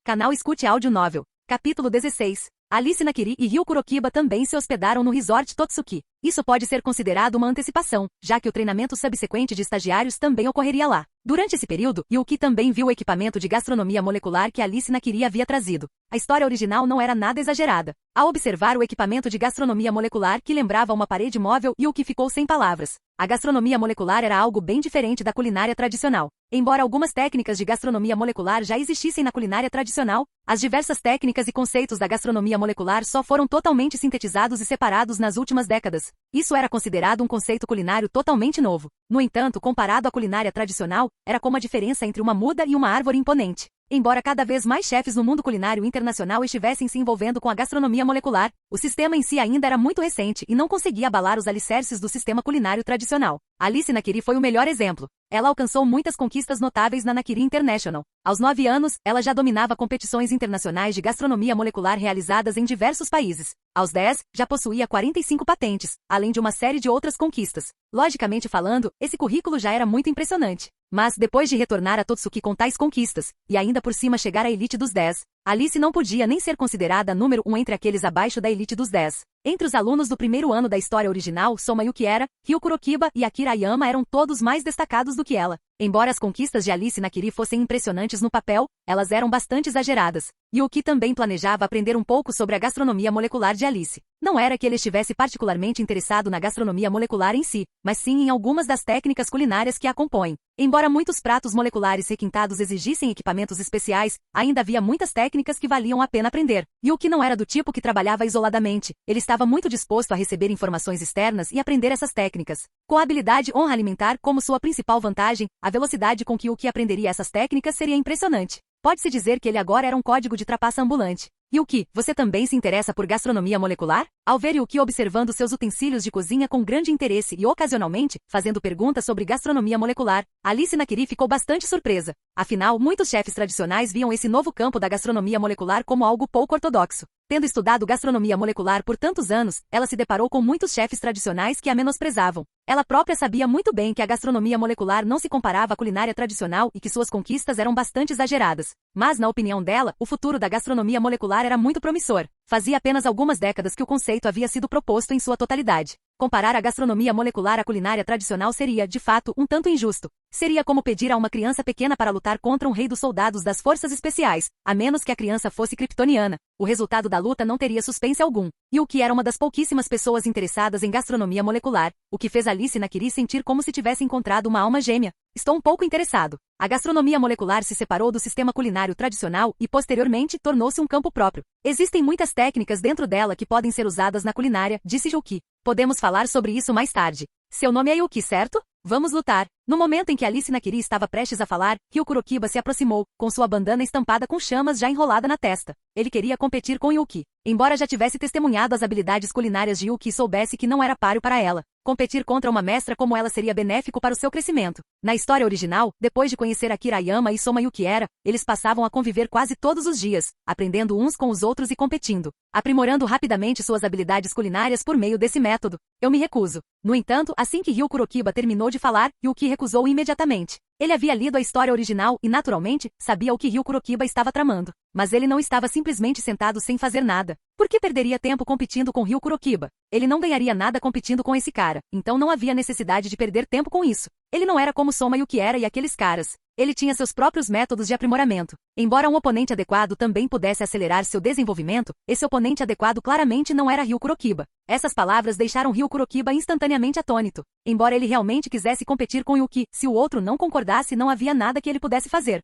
Canal Escute Áudio Novel. Capítulo 16. Alice Nakiri e Ryu Kurokiba também se hospedaram no resort Totsuki. Isso pode ser considerado uma antecipação, já que o treinamento subsequente de estagiários também ocorreria lá. Durante esse período, Yuki também viu o equipamento de gastronomia molecular que Alice Nakiri havia trazido. A história original não era nada exagerada. Ao observar o equipamento de gastronomia molecular que lembrava uma parede móvel, Yuki ficou sem palavras. A gastronomia molecular era algo bem diferente da culinária tradicional. Embora algumas técnicas de gastronomia molecular já existissem na culinária tradicional, as diversas técnicas e conceitos da gastronomia molecular só foram totalmente sintetizados e separados nas últimas décadas. Isso era considerado um conceito culinário totalmente novo. No entanto, comparado à culinária tradicional, era como a diferença entre uma muda e uma árvore imponente. Embora cada vez mais chefes no mundo culinário internacional estivessem se envolvendo com a gastronomia molecular, o sistema em si ainda era muito recente e não conseguia abalar os alicerces do sistema culinário tradicional. Alice Nakiri foi o melhor exemplo. Ela alcançou muitas conquistas notáveis na Nakiri International. Aos 9 anos, ela já dominava competições internacionais de gastronomia molecular realizadas em diversos países. Aos 10, já possuía 45 patentes, além de uma série de outras conquistas. Logicamente falando, esse currículo já era muito impressionante. Mas, depois de retornar a Totsuki com tais conquistas, e ainda por cima chegar à elite dos 10, Alice não podia nem ser considerada número 1 entre aqueles abaixo da elite dos 10. Entre os alunos do primeiro ano da história original, Soma Yukiera, Ryu Kurokiba e Akira Yama eram todos mais destacados do que ela. Embora as conquistas de Alice Nakiri fossem impressionantes no papel, elas eram bastante exageradas. Yuki também planejava aprender um pouco sobre a gastronomia molecular de Alice. Não era que ele estivesse particularmente interessado na gastronomia molecular em si, mas sim em algumas das técnicas culinárias que a compõem. Embora muitos pratos moleculares requintados exigissem equipamentos especiais, ainda havia muitas técnicas que valiam a pena aprender. Yuki não era do tipo que trabalhava isoladamente. Ele estava muito disposto a receber informações externas e aprender essas técnicas. Com a habilidade honra alimentar como sua principal vantagem, a velocidade com que Yuki aprenderia essas técnicas seria impressionante. Pode-se dizer que ele agora era um código de trapaça ambulante. Yuki, você também se interessa por gastronomia molecular? Ao ver Yuki observando seus utensílios de cozinha com grande interesse e ocasionalmente fazendo perguntas sobre gastronomia molecular, Alice Nakiri ficou bastante surpresa. Afinal, muitos chefes tradicionais viam esse novo campo da gastronomia molecular como algo pouco ortodoxo. Tendo estudado gastronomia molecular por tantos anos, ela se deparou com muitos chefes tradicionais que a menosprezavam. Ela própria sabia muito bem que a gastronomia molecular não se comparava à culinária tradicional e que suas conquistas eram bastante exageradas. Mas, na opinião dela, o futuro da gastronomia molecular era muito promissor. Fazia apenas algumas décadas que o conceito havia sido proposto em sua totalidade. Comparar a gastronomia molecular à culinária tradicional seria, de fato, um tanto injusto. Seria como pedir a uma criança pequena para lutar contra um rei dos soldados das forças especiais, a menos que a criança fosse kryptoniana. O resultado da luta não teria suspense algum. Yuki era uma das pouquíssimas pessoas interessadas em gastronomia molecular, o que fez Alice Nakiri sentir como se tivesse encontrado uma alma gêmea. Estou um pouco interessado. A gastronomia molecular se separou do sistema culinário tradicional e, posteriormente, tornou-se um campo próprio. Existem muitas técnicas dentro dela que podem ser usadas na culinária, disse Yuki. Podemos falar sobre isso mais tarde. Seu nome é Yuki, certo? Vamos lutar. No momento em que Alice Nakiri estava prestes a falar, Ryu Kurokiba se aproximou, com sua bandana estampada com chamas já enrolada na testa. Ele queria competir com Yuki. Embora já tivesse testemunhado as habilidades culinárias de Yuki e soubesse que não era páreo para ela, competir contra uma mestra como ela seria benéfico para o seu crescimento. Na história original, depois de conhecer Akira Yama e Soma Yukiera, eles passavam a conviver quase todos os dias, aprendendo uns com os outros e competindo, aprimorando rapidamente suas habilidades culinárias por meio desse método. Eu me recuso. No entanto, assim que Ryu Kurokiba terminou de falar, Yuki recusou imediatamente. Ele havia lido a história original e, naturalmente, sabia o que Ryu Kurokiba estava tramando. Mas ele não estava simplesmente sentado sem fazer nada. Por que perderia tempo competindo com Ryu Kurokiba? Ele não ganharia nada competindo com esse cara, então não havia necessidade de perder tempo com isso. Ele não era como Soma Yukiera e aqueles caras. Ele tinha seus próprios métodos de aprimoramento. Embora um oponente adequado também pudesse acelerar seu desenvolvimento, esse oponente adequado claramente não era Ryu Kurokiba. Essas palavras deixaram Ryu Kurokiba instantaneamente atônito. Embora ele realmente quisesse competir com Yuki, se o outro não concordasse, não havia nada que ele pudesse fazer.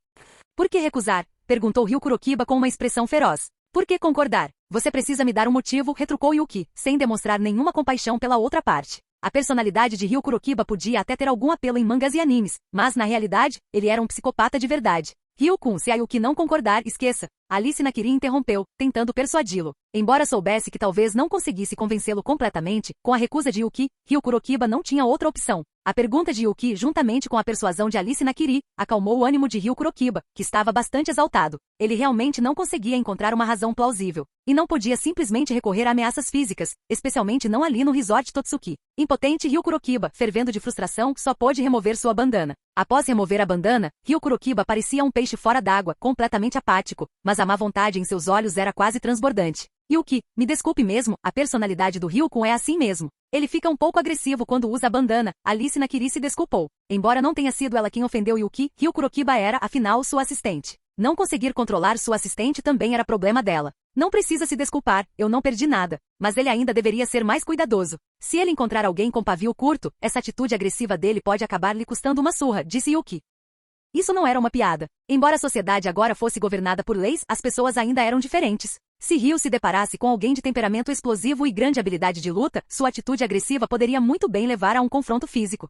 Por que recusar? Perguntou Ryu Kurokiba com uma expressão feroz. Por que concordar? Você precisa me dar um motivo, retrucou Yuki, sem demonstrar nenhuma compaixão pela outra parte. A personalidade de Ryu Kurokiba podia até ter algum apelo em mangas e animes, mas na realidade, ele era um psicopata de verdade. Ryu-kun, se a Yuki não concordar, esqueça. Alice Nakiri interrompeu, tentando persuadi-lo. Embora soubesse que talvez não conseguisse convencê-lo completamente, com a recusa de Yuki, Ryu Kurokiba não tinha outra opção. A pergunta de Yuki, juntamente com a persuasão de Alice Nakiri, acalmou o ânimo de Ryu Kurokiba, que estava bastante exaltado. Ele realmente não conseguia encontrar uma razão plausível. E não podia simplesmente recorrer a ameaças físicas, especialmente não ali no resort Totsuki. Impotente, Ryu Kurokiba, fervendo de frustração, só pôde remover sua bandana. Após remover a bandana, Ryu Kurokiba parecia um peixe fora d'água, completamente apático, mas a má vontade em seus olhos era quase transbordante. Yuki, me desculpe mesmo, a personalidade do Ryu-kun é assim mesmo. Ele fica um pouco agressivo quando usa a bandana. Alice Nakiri se desculpou. Embora não tenha sido ela quem ofendeu Yuki, Ryu Kurokiba era, afinal, sua assistente. Não conseguir controlar sua assistente também era problema dela. Não precisa se desculpar, eu não perdi nada. Mas ele ainda deveria ser mais cuidadoso. Se ele encontrar alguém com pavio curto, essa atitude agressiva dele pode acabar lhe custando uma surra, disse Yuki. Isso não era uma piada. Embora a sociedade agora fosse governada por leis, as pessoas ainda eram diferentes. Se Ryu se deparasse com alguém de temperamento explosivo e grande habilidade de luta, sua atitude agressiva poderia muito bem levar a um confronto físico.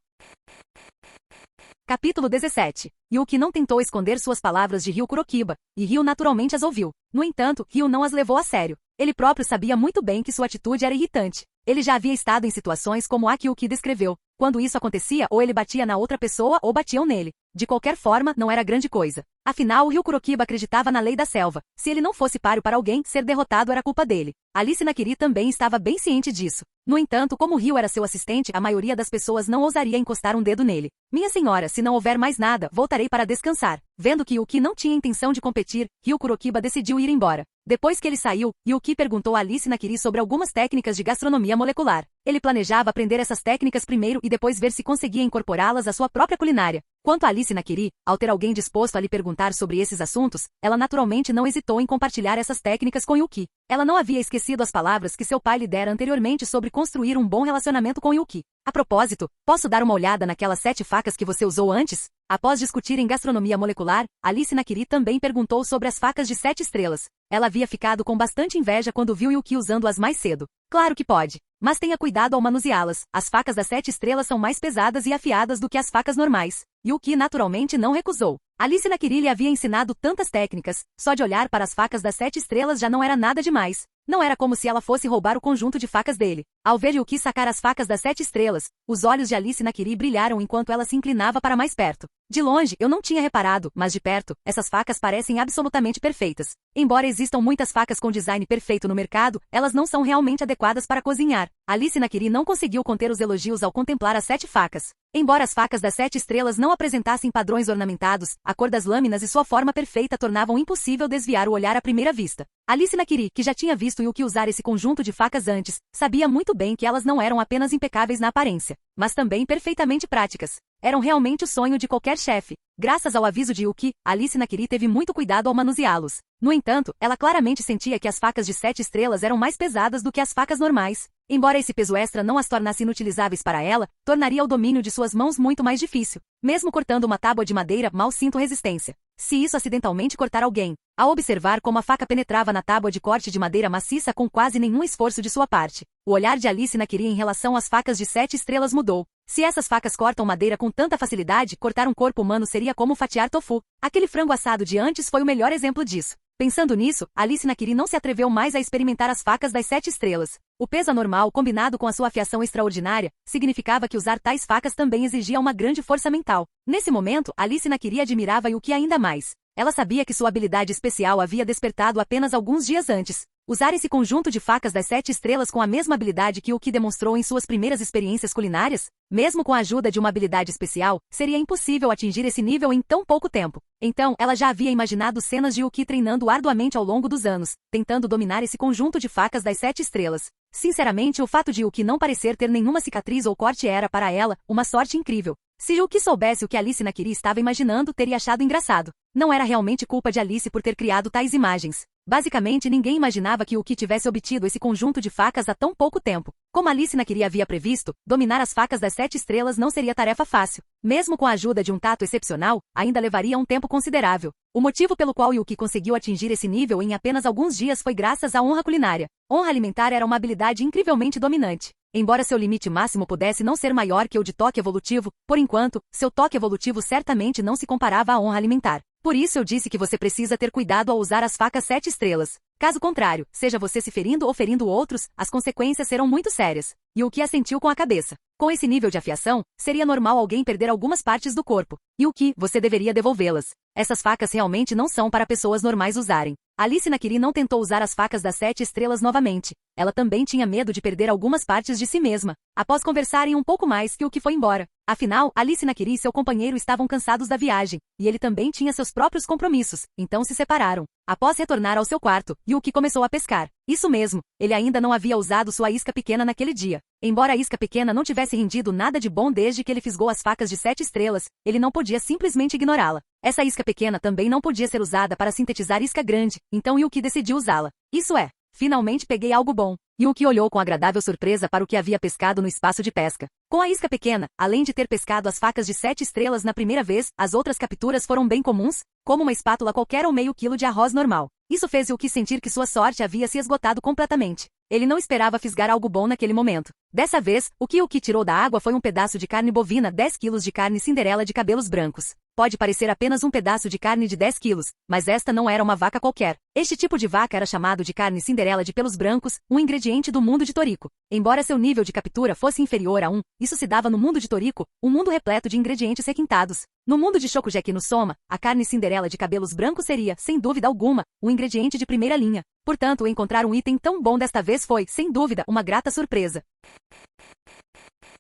Capítulo 17. Yuki não tentou esconder suas palavras de Ryu Kurokiba, e Ryu naturalmente as ouviu. No entanto, Ryu não as levou a sério. Ele próprio sabia muito bem que sua atitude era irritante. Ele já havia estado em situações como a que Yuki descreveu. Quando isso acontecia, ou ele batia na outra pessoa ou batiam nele. De qualquer forma, não era grande coisa. Afinal, Ryu Kurokiba acreditava na lei da selva. Se ele não fosse páreo para alguém, ser derrotado era culpa dele. Alice Nakiri também estava bem ciente disso. No entanto, como Ryu era seu assistente, a maioria das pessoas não ousaria encostar um dedo nele. Minha senhora, se não houver mais nada, voltarei para descansar. Vendo que Yuki não tinha intenção de competir, Ryu Kurokiba decidiu ir embora. Depois que ele saiu, Yuki perguntou a Alice Nakiri sobre algumas técnicas de gastronomia molecular. Ele planejava aprender essas técnicas primeiro e depois ver se conseguia incorporá-las à sua própria culinária. Quanto a Alice Nakiri, ao ter alguém disposto a lhe perguntar sobre esses assuntos, ela naturalmente não hesitou em compartilhar essas técnicas com Yuki. Ela não havia esquecido as palavras que seu pai lhe dera anteriormente sobre construir um bom relacionamento com Yuki. A propósito, posso dar uma olhada naquelas 7 facas que você usou antes? Após discutirem gastronomia molecular, Alice Nakiri também perguntou sobre as facas de 7 estrelas. Ela havia ficado com bastante inveja quando viu Yuki usando-as mais cedo. Claro que pode. Mas tenha cuidado ao manuseá-las. As facas das 7 estrelas são mais pesadas e afiadas do que as facas normais. Yuki naturalmente não recusou. Alice Nakiri lhe havia ensinado tantas técnicas, só de olhar para as facas das 7 estrelas já não era nada demais. Não era como se ela fosse roubar o conjunto de facas dele. Ao ver Yuki sacar as facas das 7 estrelas, os olhos de Alice Nakiri brilharam enquanto ela se inclinava para mais perto. De longe, eu não tinha reparado, mas de perto, essas facas parecem absolutamente perfeitas. Embora existam muitas facas com design perfeito no mercado, elas não são realmente adequadas para cozinhar. Alice Nakiri não conseguiu conter os elogios ao contemplar as 7 facas. Embora as facas das 7 estrelas não apresentassem padrões ornamentados, a cor das lâminas e sua forma perfeita tornavam impossível desviar o olhar à primeira vista. Alice Nakiri, que já tinha visto Yuki usar esse conjunto de facas antes, sabia muito bem que elas não eram apenas impecáveis na aparência, mas também perfeitamente práticas. Eram realmente o sonho de qualquer chefe. Graças ao aviso de Yuki, Alice Nakiri teve muito cuidado ao manuseá-los. No entanto, ela claramente sentia que as facas de 7 estrelas eram mais pesadas do que as facas normais. Embora esse peso extra não as tornasse inutilizáveis para ela, tornaria o domínio de suas mãos muito mais difícil. Mesmo cortando uma tábua de madeira, mal sinto resistência. Se isso acidentalmente cortar alguém. Ao observar como a faca penetrava na tábua de corte de madeira maciça com quase nenhum esforço de sua parte, o olhar de Alice Nakiri em relação às facas de 7 estrelas mudou. Se essas facas cortam madeira com tanta facilidade, cortar um corpo humano seria como fatiar tofu. Aquele frango assado de antes foi o melhor exemplo disso. Pensando nisso, Alice Nakiri não se atreveu mais a experimentar as facas das 7 estrelas. O peso anormal, combinado com a sua afiação extraordinária, significava que usar tais facas também exigia uma grande força mental. Nesse momento, Alice Nakiri admirava Yuki ainda mais. Ela sabia que sua habilidade especial havia despertado apenas alguns dias antes. Usar esse conjunto de facas das 7 estrelas com a mesma habilidade que Yuki demonstrou em suas primeiras experiências culinárias, mesmo com a ajuda de uma habilidade especial, seria impossível atingir esse nível em tão pouco tempo. Então, ela já havia imaginado cenas de Yuki treinando arduamente ao longo dos anos, tentando dominar esse conjunto de facas das 7 estrelas. Sinceramente, o fato de Yuki não parecer ter nenhuma cicatriz ou corte era, para ela, uma sorte incrível. Se Yuki soubesse o que Alice Nakiri estava imaginando, teria achado engraçado. Não era realmente culpa de Alice por ter criado tais imagens. Basicamente, ninguém imaginava que Yuki tivesse obtido esse conjunto de facas há tão pouco tempo. Como Alice Nakiri havia previsto, dominar as facas das 7 estrelas não seria tarefa fácil. Mesmo com a ajuda de um tato excepcional, ainda levaria um tempo considerável. O motivo pelo qual Yuki conseguiu atingir esse nível em apenas alguns dias foi graças à honra culinária. Honra alimentar era uma habilidade incrivelmente dominante. Embora seu limite máximo pudesse não ser maior que o de toque evolutivo, por enquanto, seu toque evolutivo certamente não se comparava à honra alimentar. Por isso eu disse que você precisa ter cuidado ao usar as facas 7 estrelas. Caso contrário, seja você se ferindo ou ferindo outros, as consequências serão muito sérias. Yuki assentiu com a cabeça. Com esse nível de afiação, seria normal alguém perder algumas partes do corpo. Yuki, você deveria devolvê-las. Essas facas realmente não são para pessoas normais usarem. Alice Nakiri não tentou usar as facas das 7 estrelas novamente. Ela também tinha medo de perder algumas partes de si mesma. Após conversarem um pouco mais, Yuki foi embora. Afinal, Alice Nakiri e seu companheiro estavam cansados da viagem, e ele também tinha seus próprios compromissos, então se separaram. Após retornar ao seu quarto, Yuki começou a pescar. Isso mesmo, ele ainda não havia usado sua isca pequena naquele dia. Embora a isca pequena não tivesse rendido nada de bom desde que ele fisgou as facas de 7 estrelas, ele não podia simplesmente ignorá-la. Essa isca pequena também não podia ser usada para sintetizar isca grande, então Yuki decidiu usá-la. Isso é, finalmente peguei algo bom. Yuki olhou com agradável surpresa para o que havia pescado no espaço de pesca. Com a isca pequena, além de ter pescado as facas de 7 estrelas na primeira vez, as outras capturas foram bem comuns, como uma espátula qualquer ou meio quilo de arroz normal. Isso fez Yuki sentir que sua sorte havia se esgotado completamente. Ele não esperava fisgar algo bom naquele momento. Dessa vez, o que Yuki tirou da água foi um pedaço de carne bovina, 10 quilos de carne Cinderela de cabelos brancos. Pode parecer apenas um pedaço de carne de 10 quilos, mas esta não era uma vaca qualquer. Este tipo de vaca era chamado de carne Cinderela de pelos brancos, um ingrediente do mundo de Toriko. Embora seu nível de captura fosse inferior a 1, isso se dava no mundo de Toriko, um mundo repleto de ingredientes requintados. No mundo de Shokugeki no Soma, a carne Cinderela de cabelos brancos seria, sem dúvida alguma, um ingrediente de primeira linha. Portanto, encontrar um item tão bom desta vez foi, sem dúvida, uma grata surpresa.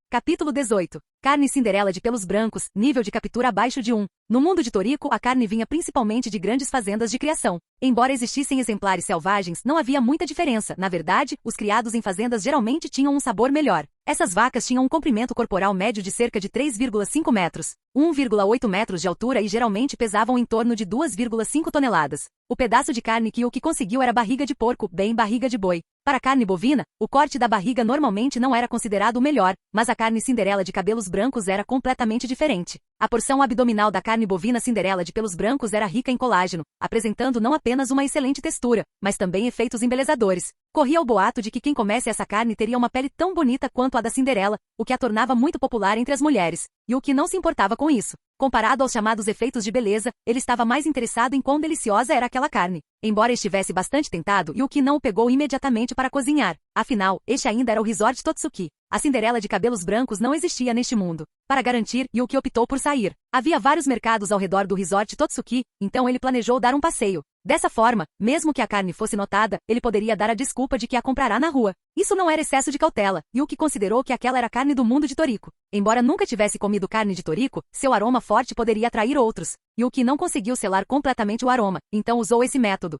Capítulo 18. Carne Cinderela de pelos brancos, nível de captura abaixo de 1. No mundo de Toriko, a carne vinha principalmente de grandes fazendas de criação. Embora existissem exemplares selvagens, não havia muita diferença. Na verdade, os criados em fazendas geralmente tinham um sabor melhor. Essas vacas tinham um comprimento corporal médio de cerca de 3,5 metros, 1,8 metros de altura e geralmente pesavam em torno de 2,5 toneladas. O pedaço de carne que Yuki conseguiu era barriga de porco, bem barriga de boi. Para a carne bovina, o corte da barriga normalmente não era considerado o melhor, mas a carne Cinderela de cabelos brancos era completamente diferente. A porção abdominal da carne bovina Cinderela de pelos brancos era rica em colágeno, apresentando não apenas uma excelente textura, mas também efeitos embelezadores. Corria o boato de que quem comesse essa carne teria uma pele tão bonita quanto a da Cinderela, o que a tornava muito popular entre as mulheres. E o que não se importava com isso. Comparado aos chamados efeitos de beleza, ele estava mais interessado em quão deliciosa era aquela carne. Embora estivesse bastante tentado, Yuki não o pegou imediatamente para cozinhar. Afinal, este ainda era o Resort Totsuki. A Cinderela de cabelos brancos não existia neste mundo. Para garantir, Yuki optou por sair. Havia vários mercados ao redor do Resort Totsuki, então ele planejou dar um passeio. Dessa forma, mesmo que a carne fosse notada, ele poderia dar a desculpa de que a comprará na rua. Isso não era excesso de cautela, Yuki considerou que aquela era carne do mundo de Toriko. Embora nunca tivesse comido carne de Toriko, seu aroma forte poderia atrair outros. Yuki não conseguiu selar completamente o aroma, então usou esse método.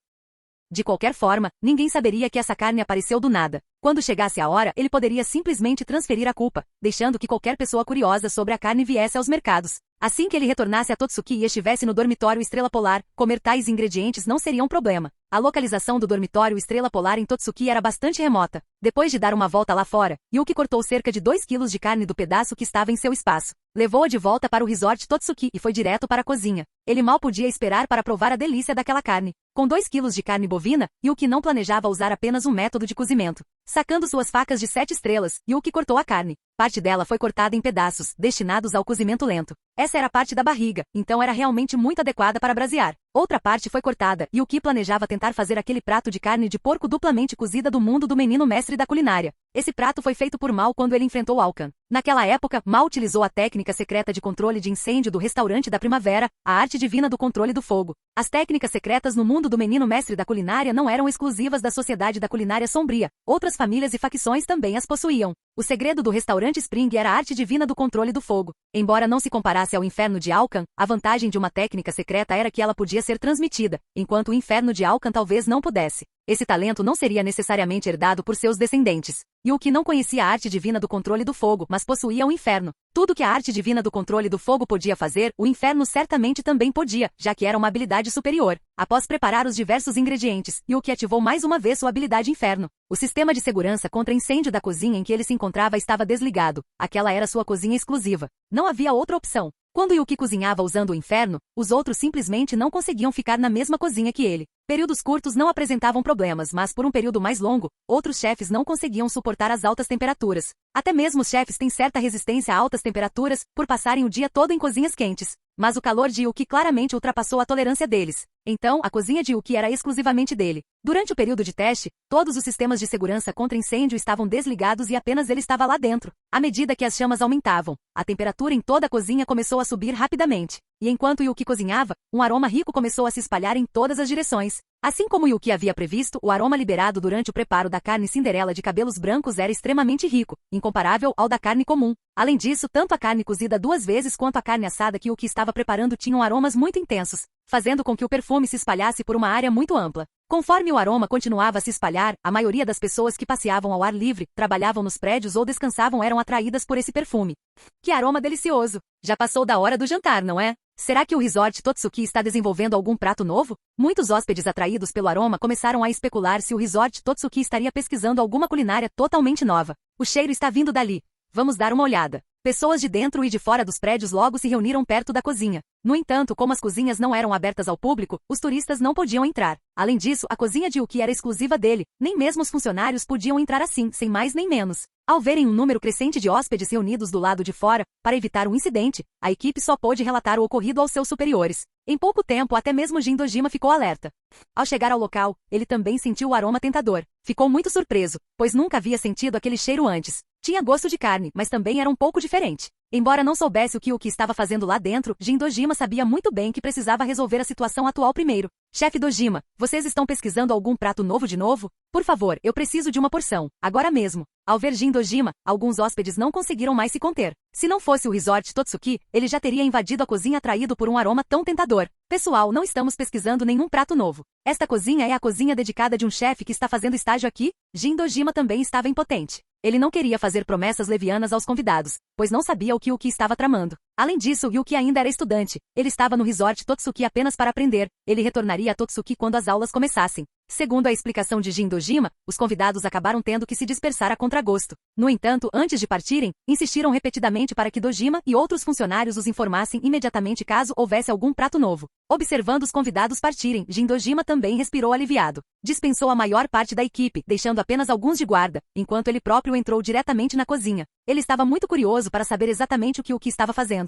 De qualquer forma, ninguém saberia que essa carne apareceu do nada. Quando chegasse a hora, ele poderia simplesmente transferir a culpa, deixando que qualquer pessoa curiosa sobre a carne viesse aos mercados. Assim que ele retornasse a Totsuki e estivesse no dormitório Estrela Polar, comer tais ingredientes não seria um problema. A localização do dormitório Estrela Polar em Totsuki era bastante remota. Depois de dar uma volta lá fora, Yuki cortou cerca de 2 quilos de carne do pedaço que estava em seu espaço. Levou-a de volta para o Resort Totsuki e foi direto para a cozinha. Ele mal podia esperar para provar a delícia daquela carne. Com 2 quilos de carne bovina, Yuki não planejava usar apenas um método de cozimento. Sacando suas facas de 7 estrelas, Yuki cortou a carne. Parte dela foi cortada em pedaços, destinados ao cozimento lento. Essa era a parte da barriga, então era realmente muito adequada para brasear. Outra parte foi cortada, e Yuki planejava tentar fazer aquele prato de carne de porco duplamente cozida do mundo do menino mestre da culinária. Esse prato foi feito por Mal quando ele enfrentou Alkan. Naquela época, Mal utilizou a técnica secreta de controle de incêndio do restaurante da primavera, a arte divina do controle do fogo. As técnicas secretas no mundo do menino mestre da culinária não eram exclusivas da sociedade da culinária sombria. Outras famílias e facções também as possuíam. O segredo do restaurante Spring era a arte divina do controle do fogo. Embora não se comparasse ao inferno de Alkan, a vantagem de uma técnica secreta era que ela podia ser transmitida, enquanto o inferno de Alkan talvez não pudesse. Esse talento não seria necessariamente herdado por seus descendentes. Yuki não conhecia a arte divina do controle do fogo, mas possuía o inferno. Tudo que a arte divina do controle do fogo podia fazer, o inferno certamente também podia, já que era uma habilidade superior. Após preparar os diversos ingredientes, Yuki ativou mais uma vez sua habilidade inferno. O sistema de segurança contra incêndio da cozinha em que ele se encontrava estava desligado. Aquela era sua cozinha exclusiva. Não havia outra opção. Quando Yuki cozinhava usando o inferno, os outros simplesmente não conseguiam ficar na mesma cozinha que ele. Períodos curtos não apresentavam problemas, mas por um período mais longo, outros chefes não conseguiam suportar as altas temperaturas. Até mesmo os chefes têm certa resistência a altas temperaturas, por passarem o dia todo em cozinhas quentes. Mas o calor de Yuki claramente ultrapassou a tolerância deles. Então, a cozinha de Yuki era exclusivamente dele. Durante o período de teste, todos os sistemas de segurança contra incêndio estavam desligados e apenas ele estava lá dentro. À medida que as chamas aumentavam, a temperatura em toda a cozinha começou a subir rapidamente. E enquanto Yuki cozinhava, um aroma rico começou a se espalhar em todas as direções. Assim como Yuki havia previsto, o aroma liberado durante o preparo da carne Cinderela de cabelos brancos era extremamente rico, incomparável ao da carne comum. Além disso, tanto a carne cozida 2 vezes quanto a carne assada que Yuki estava preparando tinham aromas muito intensos, fazendo com que o perfume se espalhasse por uma área muito ampla. Conforme o aroma continuava a se espalhar, a maioria das pessoas que passeavam ao ar livre, trabalhavam nos prédios ou descansavam eram atraídas por esse perfume. Que aroma delicioso! Já passou da hora do jantar, não é? Será que o Resort Totsuki está desenvolvendo algum prato novo? Muitos hóspedes atraídos pelo aroma começaram a especular se o Resort Totsuki estaria pesquisando alguma culinária totalmente nova. O cheiro está vindo dali. Vamos dar uma olhada. Pessoas de dentro e de fora dos prédios logo se reuniram perto da cozinha. No entanto, como as cozinhas não eram abertas ao público, os turistas não podiam entrar. Além disso, a cozinha de Yuki era exclusiva dele. Nem mesmo os funcionários podiam entrar assim, sem mais nem menos. Ao verem um número crescente de hóspedes reunidos do lado de fora, para evitar um incidente, a equipe só pôde relatar o ocorrido aos seus superiores. Em pouco tempo, até mesmo Jin Dojima ficou alerta. Ao chegar ao local, ele também sentiu o aroma tentador. Ficou muito surpreso, pois nunca havia sentido aquele cheiro antes. Tinha gosto de carne, mas também era um pouco diferente. Embora não soubesse o que estava fazendo lá dentro, Jin Dojima sabia muito bem que precisava resolver a situação atual primeiro. Chefe Dojima, vocês estão pesquisando algum prato novo de novo? Por favor, eu preciso de uma porção, agora mesmo. Ao ver Jin Dojima, alguns hóspedes não conseguiram mais se conter. Se não fosse o Resort Totsuki, ele já teria invadido a cozinha atraído por um aroma tão tentador. Pessoal, não estamos pesquisando nenhum prato novo. Esta cozinha é a cozinha dedicada de um chefe que está fazendo estágio aqui? Jin Dojima também estava impotente. Ele não queria fazer promessas levianas aos convidados, pois não sabia o que estava tramando. Além disso, Yuki ainda era estudante. Ele estava no Resort Totsuki apenas para aprender. Ele retornaria a Totsuki quando as aulas começassem. Segundo a explicação de Jin Dojima, os convidados acabaram tendo que se dispersar a contragosto. No entanto, antes de partirem, insistiram repetidamente para que Dojima e outros funcionários os informassem imediatamente caso houvesse algum prato novo. Observando os convidados partirem, Jin Dojima também respirou aliviado. Dispensou a maior parte da equipe, deixando apenas alguns de guarda, enquanto ele próprio entrou diretamente na cozinha. Ele estava muito curioso para saber exatamente o que estava fazendo.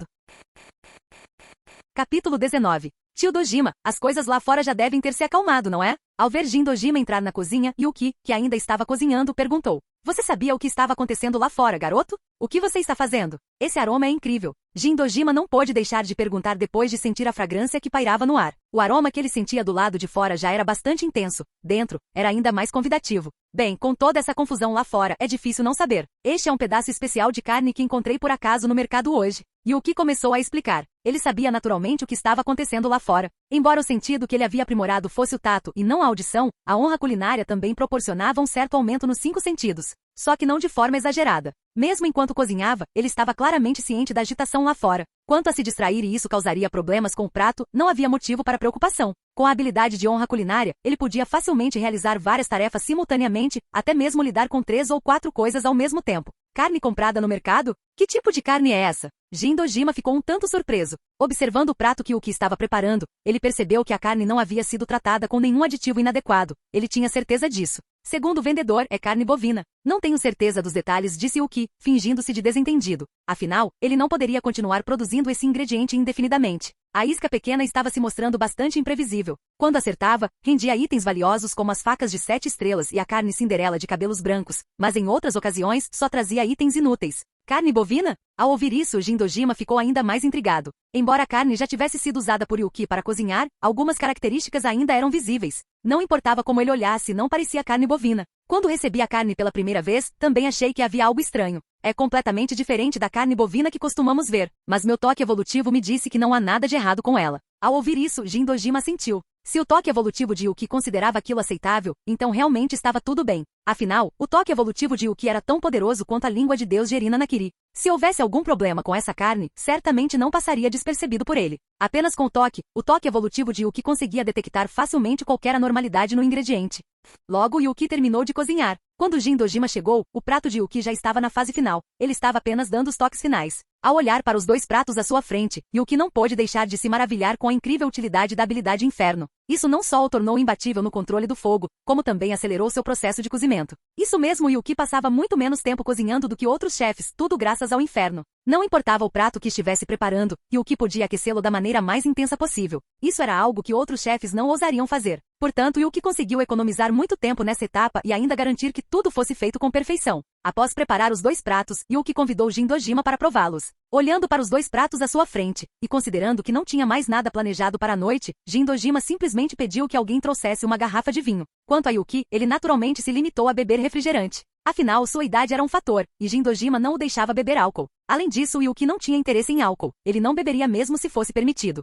Capítulo 19. Tio Dojima, as coisas lá fora já devem ter se acalmado, não é? Ao ver Jin Dojima entrar na cozinha, Yuki, que ainda estava cozinhando, perguntou. Você sabia o que estava acontecendo lá fora, garoto? O que você está fazendo? Esse aroma é incrível. Jin Dojima não pôde deixar de perguntar depois de sentir a fragrância que pairava no ar. O aroma que ele sentia do lado de fora já era bastante intenso. Dentro, era ainda mais convidativo. Bem, com toda essa confusão lá fora, é difícil não saber. Este é um pedaço especial de carne que encontrei por acaso no mercado hoje. Yuki começou a explicar. Ele sabia naturalmente o que estava acontecendo lá fora. Embora o sentido que ele havia aprimorado fosse o tato e não a audição, a honra culinária também proporcionava um certo aumento nos 5 sentidos. Só que não de forma exagerada. Mesmo enquanto cozinhava, ele estava claramente ciente da agitação lá fora. Quanto a se distrair e isso causaria problemas com o prato, não havia motivo para preocupação. Com a habilidade de honra culinária, ele podia facilmente realizar várias tarefas simultaneamente, até mesmo lidar com 3 ou 4 coisas ao mesmo tempo. Carne comprada no mercado? Que tipo de carne é essa? Jin Dojima ficou um tanto surpreso. Observando o prato que Yuki estava preparando, ele percebeu que a carne não havia sido tratada com nenhum aditivo inadequado. Ele tinha certeza disso. Segundo o vendedor, é carne bovina. Não tenho certeza dos detalhes, disse Yuki, fingindo-se de desentendido. Afinal, ele não poderia continuar produzindo esse ingrediente indefinidamente. A isca pequena estava se mostrando bastante imprevisível. Quando acertava, rendia itens valiosos como as facas de 7 estrelas e a carne Cinderela de cabelos brancos, mas em outras ocasiões só trazia itens inúteis. Carne bovina? Ao ouvir isso, Jin Dojima ficou ainda mais intrigado. Embora a carne já tivesse sido usada por Yuki para cozinhar, algumas características ainda eram visíveis. Não importava como ele olhasse, não parecia carne bovina. Quando recebi a carne pela primeira vez, também achei que havia algo estranho. É completamente diferente da carne bovina que costumamos ver, mas meu toque evolutivo me disse que não há nada de errado com ela. Ao ouvir isso, Jin Dojima sentiu. Se o toque evolutivo de Yuki considerava aquilo aceitável, então realmente estava tudo bem. Afinal, o toque evolutivo de Yuki era tão poderoso quanto a língua de Deus de Erina Nakiri. Se houvesse algum problema com essa carne, certamente não passaria despercebido por ele. Apenas com o toque evolutivo de Yuki conseguia detectar facilmente qualquer anormalidade no ingrediente. Logo, Yuki terminou de cozinhar. Quando Jin Dojima chegou, o prato de Yuki já estava na fase final. Ele estava apenas dando os toques finais. Ao olhar para os 2 pratos à sua frente, Yuki não pôde deixar de se maravilhar com a incrível utilidade da habilidade Inferno. Isso não só o tornou imbatível no controle do fogo, como também acelerou seu processo de cozimento. Isso mesmo, Yuki passava muito menos tempo cozinhando do que outros chefes, tudo graças ao Inferno. Não importava o prato que estivesse preparando, Yuki podia aquecê-lo da maneira mais intensa possível. Isso era algo que outros chefes não ousariam fazer. Portanto, Yuki conseguiu economizar muito tempo nessa etapa e ainda garantir que tudo fosse feito com perfeição. Após preparar os 2 pratos, Yuki convidou Jin Dojima para prová-los. Olhando para os 2 pratos à sua frente, e considerando que não tinha mais nada planejado para a noite, Jin Dojima simplesmente pediu que alguém trouxesse uma garrafa de vinho. Quanto a Yuki, ele naturalmente se limitou a beber refrigerante. Afinal, sua idade era um fator, e Jin Dojima não o deixava beber álcool. Além disso, Yuki não tinha interesse em álcool. Ele não beberia mesmo se fosse permitido.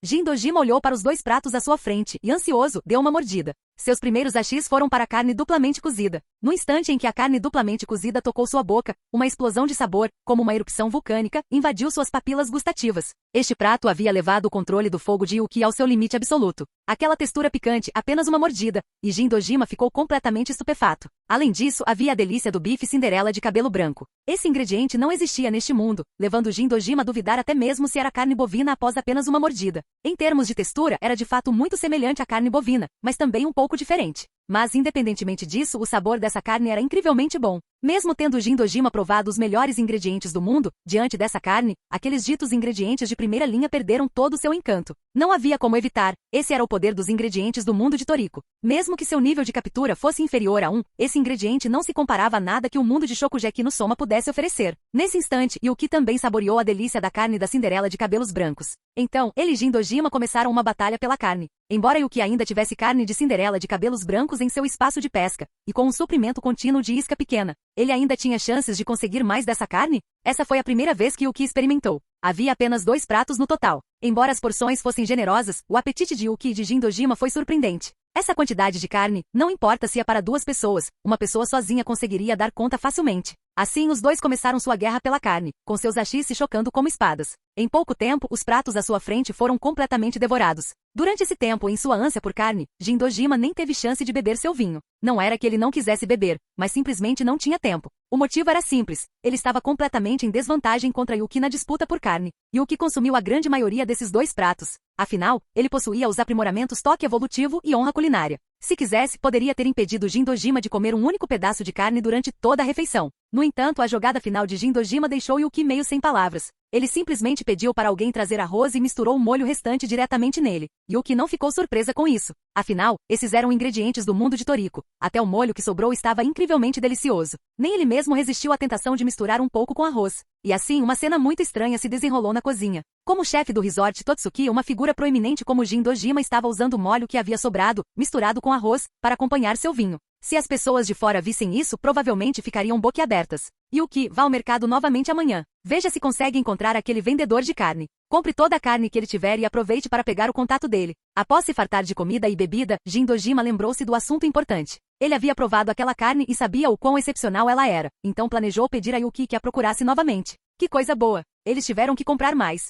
Jin Dojima olhou para os 2 pratos à sua frente e, ansioso, deu uma mordida. Seus primeiros achis foram para a carne duplamente cozida. No instante em que a carne duplamente cozida tocou sua boca, uma explosão de sabor, como uma erupção vulcânica, invadiu suas papilas gustativas. Este prato havia levado o controle do fogo de Yuki ao seu limite absoluto. Aquela textura picante, apenas uma mordida, e Jin Dojima ficou completamente estupefato. Além disso, havia a delícia do bife Cinderela de cabelo branco. Esse ingrediente não existia neste mundo, levando Jin Dojima a duvidar até mesmo se era carne bovina após apenas uma mordida. Em termos de textura, era de fato muito semelhante à carne bovina, mas também um pouco diferente. Mas, independentemente disso, o sabor dessa carne era incrivelmente bom. Mesmo tendo Jin Dojima provado os melhores ingredientes do mundo, diante dessa carne, aqueles ditos ingredientes de primeira linha perderam todo o seu encanto. Não havia como evitar, esse era o poder dos ingredientes do mundo de Toriko. Mesmo que seu nível de captura fosse inferior a 1, esse ingrediente não se comparava a nada que o mundo de Shokugeki no Soma pudesse oferecer. Nesse instante, Yuki também saboreou a delícia da carne da Cinderela de cabelos brancos. Então, ele e Jin Dojima começaram uma batalha pela carne. Embora Yuki ainda tivesse carne de Cinderela de cabelos brancos em seu espaço de pesca, e com um suprimento contínuo de isca pequena, ele ainda tinha chances de conseguir mais dessa carne? Essa foi a primeira vez que Yuki experimentou. Havia apenas 2 pratos no total. Embora as porções fossem generosas, o apetite de Yuki e de Jin Dojima foi surpreendente. Essa quantidade de carne, não importa se é para 2 pessoas, uma pessoa sozinha conseguiria dar conta facilmente. Assim, os dois começaram sua guerra pela carne, com seus hashis se chocando como espadas. Em pouco tempo, os pratos à sua frente foram completamente devorados. Durante esse tempo, em sua ânsia por carne, Jin Dojima nem teve chance de beber seu vinho. Não era que ele não quisesse beber, mas simplesmente não tinha tempo. O motivo era simples, ele estava completamente em desvantagem contra Yuki na disputa por carne. Yuki consumiu a grande maioria desses 2 pratos. Afinal, ele possuía os aprimoramentos toque evolutivo e honra culinária. Se quisesse, poderia ter impedido Jin Dojima de comer um único pedaço de carne durante toda a refeição. No entanto, a jogada final de Jin Dojima deixou Yuki meio sem palavras. Ele simplesmente pediu para alguém trazer arroz e misturou o molho restante diretamente nele. Yuki não ficou surpresa com isso. Afinal, esses eram ingredientes do mundo de Toriko. Até o molho que sobrou estava incrivelmente delicioso. Nem ele mesmo resistiu à tentação de misturar um pouco com arroz. E assim, uma cena muito estranha se desenrolou na cozinha. Como chefe do resort Totsuki, uma figura proeminente como Jin Dojima estava usando o molho que havia sobrado, misturado com arroz, para acompanhar seu vinho. Se as pessoas de fora vissem isso, provavelmente ficariam boquiabertas. Yuki, vá ao mercado novamente amanhã. Veja se consegue encontrar aquele vendedor de carne. Compre toda a carne que ele tiver e aproveite para pegar o contato dele. Após se fartar de comida e bebida, Jin Dojima lembrou-se do assunto importante. Ele havia provado aquela carne e sabia o quão excepcional ela era, então planejou pedir a Yuki que a procurasse novamente. Que coisa boa! Eles tiveram que comprar mais.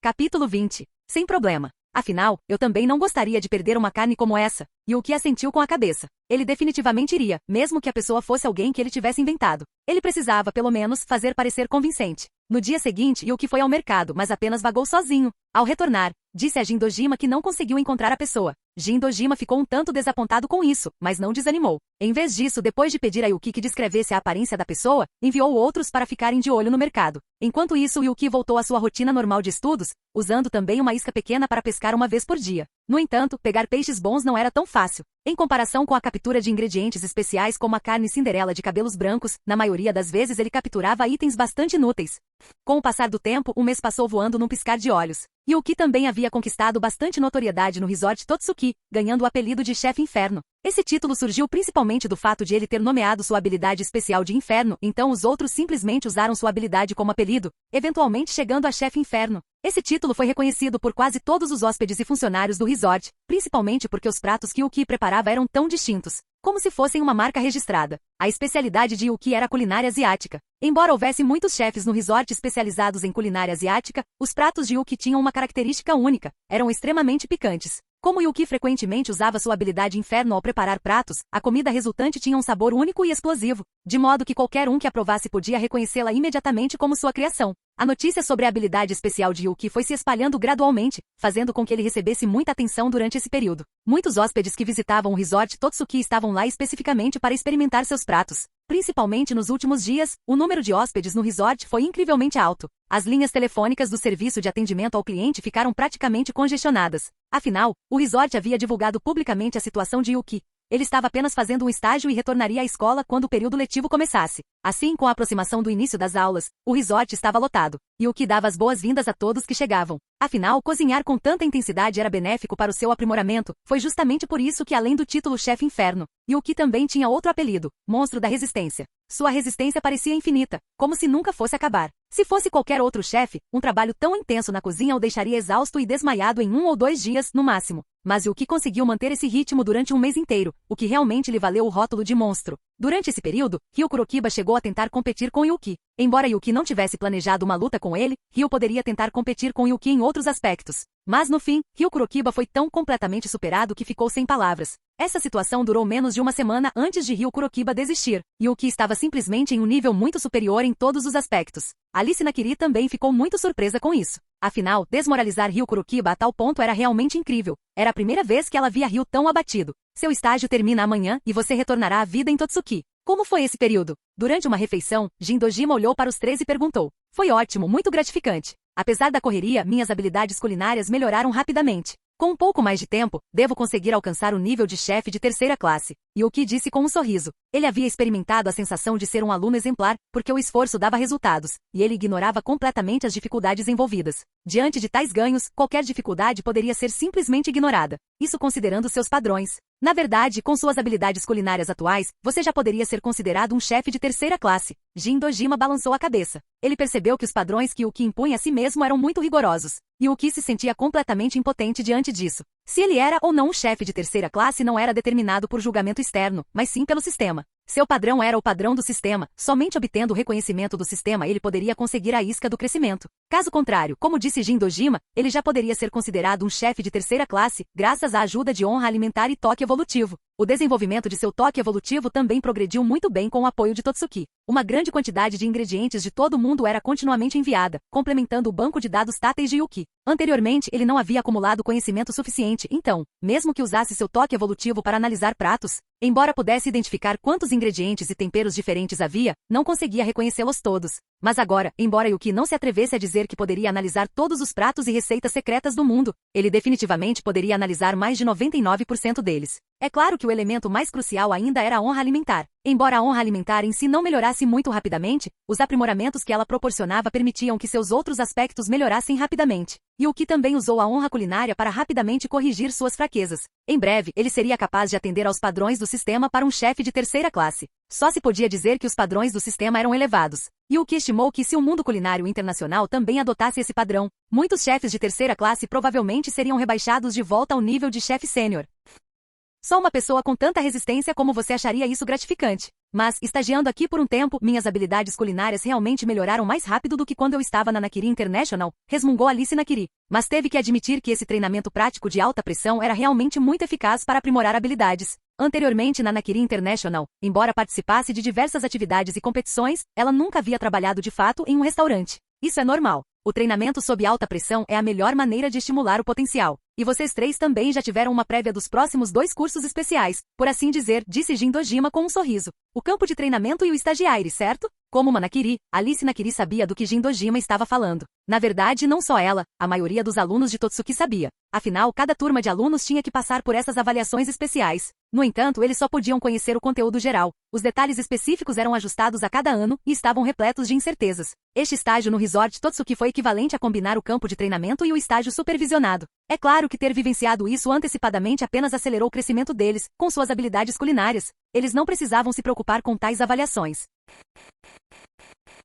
Capítulo 20. Sem problema. Afinal, eu também não gostaria de perder uma carne como essa. Yuki assentiu com a cabeça. Ele definitivamente iria, mesmo que a pessoa fosse alguém que ele tivesse inventado. Ele precisava, pelo menos, fazer parecer convincente. No dia seguinte, Yuki foi ao mercado, mas apenas vagou sozinho. Ao retornar, disse a Jin Dojima que não conseguiu encontrar a pessoa. Jin Dojima ficou um tanto desapontado com isso, mas não desanimou. Em vez disso, depois de pedir a Yuki que descrevesse a aparência da pessoa, enviou outros para ficarem de olho no mercado. Enquanto isso, Yuki voltou à sua rotina normal de estudos, usando também uma isca pequena para pescar uma vez por dia. No entanto, pegar peixes bons não era tão fácil. Em comparação com a captura de ingredientes especiais como a carne Cinderela de cabelos brancos, na maioria das vezes ele capturava itens bastante inúteis. Com o passar do tempo, um mês passou voando num piscar de olhos. Yuki também havia conquistado bastante notoriedade no resort Totsuki, ganhando o apelido de Chefe Inferno. Esse título surgiu principalmente do fato de ele ter nomeado sua habilidade especial de Inferno, então os outros simplesmente usaram sua habilidade como apelido, eventualmente chegando a Chefe Inferno. Esse título foi reconhecido por quase todos os hóspedes e funcionários do resort, principalmente porque os pratos que Yuki preparava eram tão distintos, como se fossem uma marca registrada. A especialidade de Yuki era a culinária asiática. Embora houvesse muitos chefes no resort especializados em culinária asiática, os pratos de Yuki tinham uma característica única, eram extremamente picantes. Como Yuki frequentemente usava sua habilidade Inferno ao preparar pratos, a comida resultante tinha um sabor único e explosivo, de modo que qualquer um que a provasse podia reconhecê-la imediatamente como sua criação. A notícia sobre a habilidade especial de Yuki foi se espalhando gradualmente, fazendo com que ele recebesse muita atenção durante esse período. Muitos hóspedes que visitavam o resort Totsuki estavam lá especificamente para experimentar seus pratos. Principalmente nos últimos dias, o número de hóspedes no resort foi incrivelmente alto. As linhas telefônicas do serviço de atendimento ao cliente ficaram praticamente congestionadas. Afinal, o resort havia divulgado publicamente a situação de Yuki. Ele estava apenas fazendo um estágio e retornaria à escola quando o período letivo começasse. Assim, com a aproximação do início das aulas, o resort estava lotado. Yuki dava as boas-vindas a todos que chegavam. Afinal, cozinhar com tanta intensidade era benéfico para o seu aprimoramento. Foi justamente por isso que, além do título Chefe Inferno, Yuki também tinha outro apelido, Monstro da Resistência. Sua resistência parecia infinita, como se nunca fosse acabar. Se fosse qualquer outro chefe, um trabalho tão intenso na cozinha o deixaria exausto e desmaiado em 1 ou 2 dias, no máximo. mas Yuki conseguiu manter esse ritmo durante um mês inteiro, o que realmente lhe valeu o rótulo de monstro. Durante esse período, Ryu Kurokiba chegou a tentar competir com Yuki. Embora Yuki não tivesse planejado uma luta com ele, Ryu poderia tentar competir com Yuki em outros aspectos. Mas no fim, Ryu Kurokiba foi tão completamente superado que ficou sem palavras. Essa situação durou menos de uma semana antes de Ryu Kurokiba desistir. Yuki estava simplesmente em um nível muito superior em todos os aspectos. Alice Nakiri também ficou muito surpresa com isso. Afinal, desmoralizar Ryu Kurokiba a tal ponto era realmente incrível. Era a primeira vez que ela via Ryu tão abatido. Seu estágio termina amanhã e você retornará à vida em Totsuki. Como foi esse período? Durante uma refeição, Jin Dojima olhou para os três e perguntou. Foi ótimo, muito gratificante. Apesar da correria, minhas habilidades culinárias melhoraram rapidamente. Com um pouco mais de tempo, devo conseguir alcançar o nível de chefe de terceira classe. Yuki disse com um sorriso. Ele havia experimentado a sensação de ser um aluno exemplar, porque o esforço dava resultados, e ele ignorava completamente as dificuldades envolvidas. Diante de tais ganhos, qualquer dificuldade poderia ser simplesmente ignorada. Isso considerando seus padrões. Na verdade, com suas habilidades culinárias atuais, você já poderia ser considerado um chefe de terceira classe. Jin Dojima balançou a cabeça. Ele percebeu que os padrões que Yuki impunha a si mesmo eram muito rigorosos. Yuki se sentia completamente impotente diante disso. Se ele era ou não um chefe de terceira classe não era determinado por julgamento externo, mas sim pelo sistema. Seu padrão era o padrão do sistema, somente obtendo o reconhecimento do sistema ele poderia conseguir a isca do crescimento. Caso contrário, como disse Jin Dojima, ele já poderia ser considerado um chefe de terceira classe, graças à ajuda de honra alimentar e toque evolutivo. O desenvolvimento de seu toque evolutivo também progrediu muito bem com o apoio de Totsuki. Uma grande quantidade de ingredientes de todo o mundo era continuamente enviada, complementando o banco de dados táteis de Yuki. Anteriormente, ele não havia acumulado conhecimento suficiente, então, mesmo que usasse seu toque evolutivo para analisar pratos, embora pudesse identificar quantos ingredientes e temperos diferentes havia, não conseguia reconhecê-los todos. Mas agora, embora Yuki não se atrevesse a dizer que poderia analisar todos os pratos e receitas secretas do mundo, ele definitivamente poderia analisar mais de 99% deles. É claro que o elemento mais crucial ainda era a honra alimentar. Embora a honra alimentar em si não melhorasse muito rapidamente, os aprimoramentos que ela proporcionava permitiam que seus outros aspectos melhorassem rapidamente. Yuki também usou a honra culinária para rapidamente corrigir suas fraquezas. Em breve, ele seria capaz de atender aos padrões do sistema para um chefe de terceira classe. Só se podia dizer que os padrões do sistema eram elevados. Yuki estimou que se o mundo culinário internacional também adotasse esse padrão, muitos chefes de terceira classe provavelmente seriam rebaixados de volta ao nível de chefe sênior. Só uma pessoa com tanta resistência como você acharia isso gratificante. Mas, estagiando aqui por um tempo, minhas habilidades culinárias realmente melhoraram mais rápido do que quando eu estava na Nakiri International, resmungou Alice Nakiri. Mas teve que admitir que esse treinamento prático de alta pressão era realmente muito eficaz para aprimorar habilidades. Anteriormente na Nakiri International, embora participasse de diversas atividades e competições, ela nunca havia trabalhado de fato em um restaurante. Isso é normal. O treinamento sob alta pressão é a melhor maneira de estimular o potencial. E vocês três também já tiveram uma prévia dos próximos 2 cursos especiais, por assim dizer, disse Jin Dojima com um sorriso. O campo de treinamento e o estagiário, certo? Como uma Nakiri, Alice Nakiri sabia do que Jin Dojima estava falando. Na verdade, não só ela, a maioria dos alunos de Totsuki sabia. Afinal, cada turma de alunos tinha que passar por essas avaliações especiais. No entanto, eles só podiam conhecer o conteúdo geral. Os detalhes específicos eram ajustados a cada ano e estavam repletos de incertezas. Este estágio no Resort Totsuki foi equivalente a combinar o campo de treinamento e o estágio supervisionado. É claro que ter vivenciado isso antecipadamente apenas acelerou o crescimento deles, com suas habilidades culinárias. Eles não precisavam se preocupar com tais avaliações.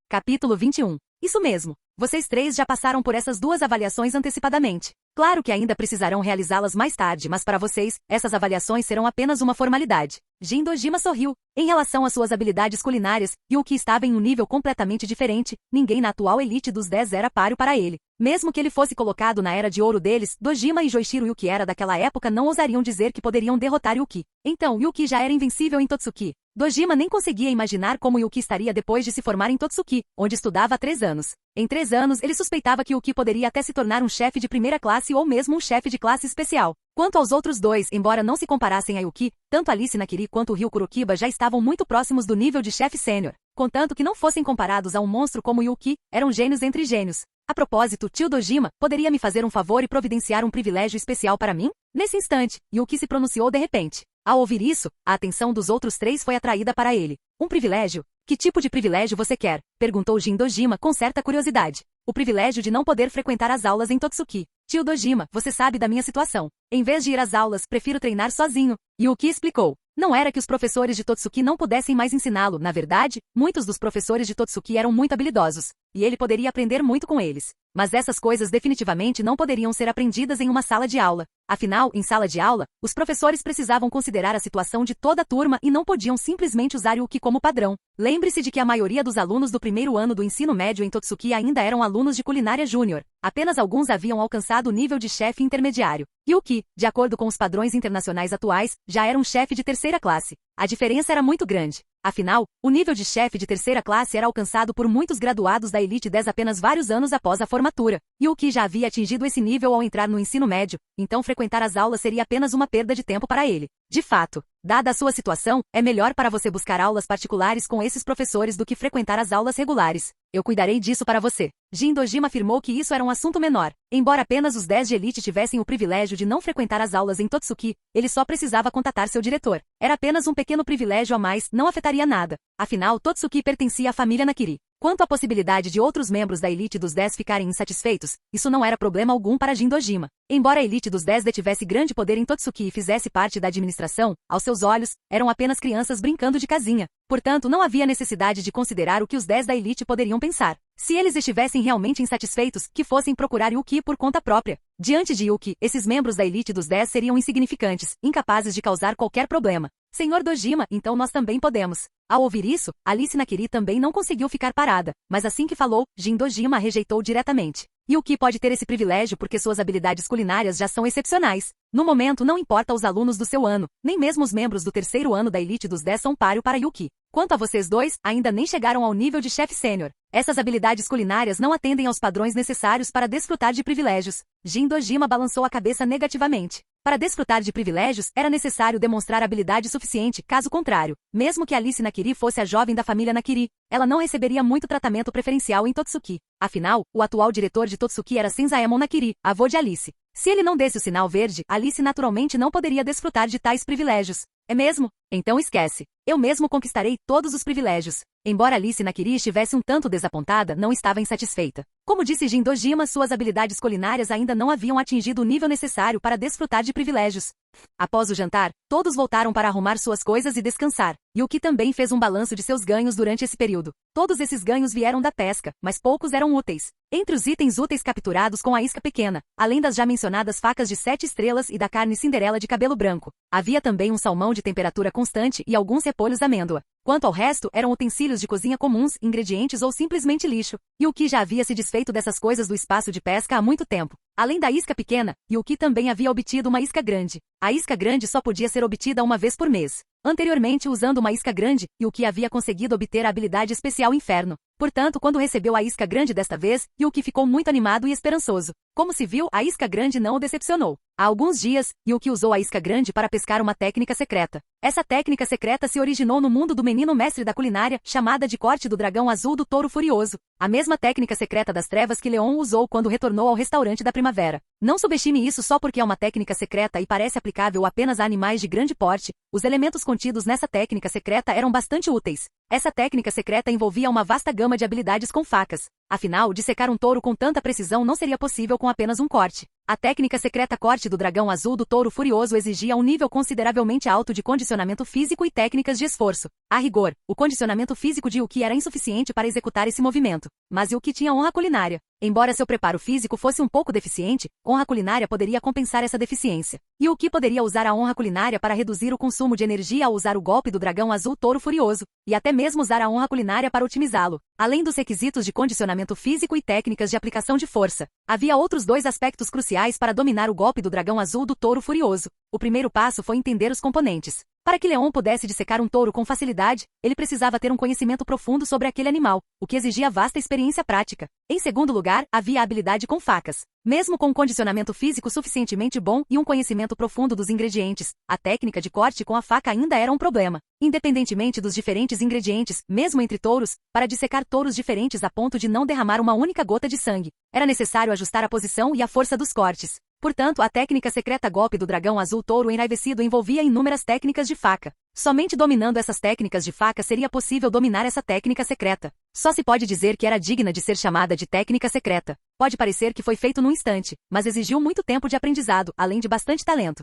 Capítulo 21. Isso mesmo. Vocês três já passaram por essas 2 avaliações antecipadamente. Claro que ainda precisarão realizá-las mais tarde, mas para vocês, essas avaliações serão apenas uma formalidade. Jin Dojima sorriu. Em relação às suas habilidades culinárias, Yuki estava em um nível completamente diferente, ninguém na atual elite dos 10 era páreo para ele. Mesmo que ele fosse colocado na era de ouro deles, Dojima e Joichiro Yuki era daquela época não ousariam dizer que poderiam derrotar Yuki. Então, Yuki já era invencível em Totsuki. Dojima nem conseguia imaginar como Yuki estaria depois de se formar em Totsuki, onde estudava há 3 anos. Em 3 anos, ele suspeitava que Yuki poderia até se tornar um chefe de primeira classe ou mesmo um chefe de classe especial. Quanto aos outros 2, embora não se comparassem a Yuki, tanto Alice Nakiri quanto Ryu Kurokiba já estavam muito próximos do nível de chefe sênior. Contanto que não fossem comparados a um monstro como Yuki, eram gênios entre gênios. A propósito, tio Dojima, poderia me fazer um favor e providenciar um privilégio especial para mim? Nesse instante, Yuki se pronunciou de repente. Ao ouvir isso, a atenção dos outros 3 foi atraída para ele. Um privilégio? Que tipo de privilégio você quer? Perguntou Jin Dojima com certa curiosidade. O privilégio de não poder frequentar as aulas em Totsuki. Tio Dojima, você sabe da minha situação. Em vez de ir às aulas, prefiro treinar sozinho. Yuki explicou. Não era que os professores de Totsuki não pudessem mais ensiná-lo, na verdade, muitos dos professores de Totsuki eram muito habilidosos, e ele poderia aprender muito com eles. Mas essas coisas definitivamente não poderiam ser aprendidas em uma sala de aula. Afinal, em sala de aula, os professores precisavam considerar a situação de toda a turma e não podiam simplesmente usar Yuki como padrão. Lembre-se de que a maioria dos alunos do primeiro ano do ensino médio em Totsuki ainda eram alunos de culinária júnior. Apenas alguns haviam alcançado o nível de chefe intermediário. Yuki, de acordo com os padrões internacionais atuais, já era um chefe de terceira classe. A diferença era muito grande. Afinal, o nível de chefe de terceira classe era alcançado por muitos graduados da Elite 10 apenas vários anos após a formatura. Yuki já havia atingido esse nível ao entrar no ensino médio, então frequentar as aulas seria apenas uma perda de tempo para ele. De fato, dada a sua situação, é melhor para você buscar aulas particulares com esses professores do que frequentar as aulas regulares. Eu cuidarei disso para você. Jin Dojima afirmou que isso era um assunto menor. Embora apenas os 10 de elite tivessem o privilégio de não frequentar as aulas em Totsuki, ele só precisava contatar seu diretor. Era apenas um pequeno privilégio a mais, não afetaria nada. Afinal, Totsuki pertencia à família Nakiri. Quanto à possibilidade de outros membros da Elite dos 10 ficarem insatisfeitos, isso não era problema algum para Jin Dojima. Embora a Elite dos 10 detivesse grande poder em Totsuki e fizesse parte da administração, aos seus olhos, eram apenas crianças brincando de casinha. Portanto, não havia necessidade de considerar o que os 10 da Elite poderiam pensar. Se eles estivessem realmente insatisfeitos, que fossem procurar Yuki por conta própria. Diante de Yuki, esses membros da Elite dos 10 seriam insignificantes, incapazes de causar qualquer problema. Senhor Dojima, então nós também podemos. Ao ouvir isso, Alice Nakiri também não conseguiu ficar parada, mas assim que falou, Jin Dojima a rejeitou diretamente. Yuki pode ter esse privilégio porque suas habilidades culinárias já são excepcionais. No momento não importa os alunos do seu ano, nem mesmo os membros do terceiro ano da Elite dos 10 são páreo para Yuki. Quanto a vocês dois, ainda nem chegaram ao nível de chefe sênior. Essas habilidades culinárias não atendem aos padrões necessários para desfrutar de privilégios. Jin Dojima balançou a cabeça negativamente. Para desfrutar de privilégios, era necessário demonstrar habilidade suficiente, caso contrário, mesmo que Alice Nakiri fosse a jovem da família Nakiri, ela não receberia muito tratamento preferencial em Totsuki. Afinal, o atual diretor de Totsuki era Senzaemon Nakiri, avô de Alice. Se ele não desse o sinal verde, Alice naturalmente não poderia desfrutar de tais privilégios. É mesmo? Então esquece. Eu mesmo conquistarei todos os privilégios. Embora Alice Nakiri estivesse um tanto desapontada, não estava insatisfeita. Como disse Jin Dojima, suas habilidades culinárias ainda não haviam atingido o nível necessário para desfrutar de privilégios. Após o jantar, todos voltaram para arrumar suas coisas e descansar. Yuki também fez um balanço de seus ganhos durante esse período. Todos esses ganhos vieram da pesca, mas poucos eram úteis. Entre os itens úteis capturados com a isca pequena, além das já mencionadas facas de 7 estrelas e da carne Cinderela de cabelo branco, havia também um salmão de temperatura constante e alguns repolhos amêndoa. Quanto ao resto, eram utensílios de cozinha comuns, ingredientes ou simplesmente lixo. Yuki já havia se desfeito dessas coisas do espaço de pesca há muito tempo. Além da isca pequena, Yuki também havia obtido uma isca grande. A isca grande só podia ser obtida uma vez por mês. Anteriormente, usando uma isca grande, Yuki havia conseguido obter a habilidade especial Inferno. Portanto, quando recebeu a isca grande desta vez, Yuki ficou muito animado e esperançoso. Como se viu, a isca grande não o decepcionou. Há alguns dias, Yuki usou a isca grande para pescar uma técnica secreta. Essa técnica secreta se originou no mundo do menino mestre da culinária, chamada de corte do dragão azul do touro furioso. A mesma técnica secreta das trevas que Leon usou quando retornou ao restaurante da primavera. Não subestime isso só porque é uma técnica secreta e parece aplicável apenas a animais de grande porte. Os elementos contidos nessa técnica secreta eram bastante úteis. Essa técnica secreta envolvia uma vasta gama de habilidades com facas. Afinal, dissecar um touro com tanta precisão não seria possível com apenas um corte. A técnica secreta corte do dragão azul do touro furioso exigia um nível consideravelmente alto de condicionamento físico e técnicas de esforço. A rigor, o condicionamento físico de Yuki era insuficiente para executar esse movimento. Mas Yuki tinha honra culinária. Embora seu preparo físico fosse um pouco deficiente, honra culinária poderia compensar essa deficiência. Yuki poderia usar a honra culinária para reduzir o consumo de energia ao usar o golpe do dragão azul touro furioso, e até mesmo usar a honra culinária para otimizá-lo. Além dos requisitos de condicionamento físico e técnicas de aplicação de força, havia outros dois aspectos cruciais para dominar o golpe do dragão azul do touro furioso. O primeiro passo foi entender os componentes. Para que Leon pudesse dissecar um touro com facilidade, ele precisava ter um conhecimento profundo sobre aquele animal, o que exigia vasta experiência prática. Em segundo lugar, havia a habilidade com facas. Mesmo com um condicionamento físico suficientemente bom e um conhecimento profundo dos ingredientes, a técnica de corte com a faca ainda era um problema. Independentemente dos diferentes ingredientes, mesmo entre touros, para dissecar touros diferentes a ponto de não derramar uma única gota de sangue, era necessário ajustar a posição e a força dos cortes. Portanto, a técnica secreta golpe do dragão azul touro enraivecido envolvia inúmeras técnicas de faca. Somente dominando essas técnicas de faca seria possível dominar essa técnica secreta. Só se pode dizer que era digna de ser chamada de técnica secreta. Pode parecer que foi feito num instante, mas exigiu muito tempo de aprendizado, além de bastante talento.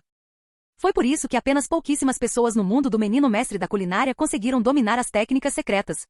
Foi por isso que apenas pouquíssimas pessoas no mundo do menino mestre da culinária conseguiram dominar as técnicas secretas.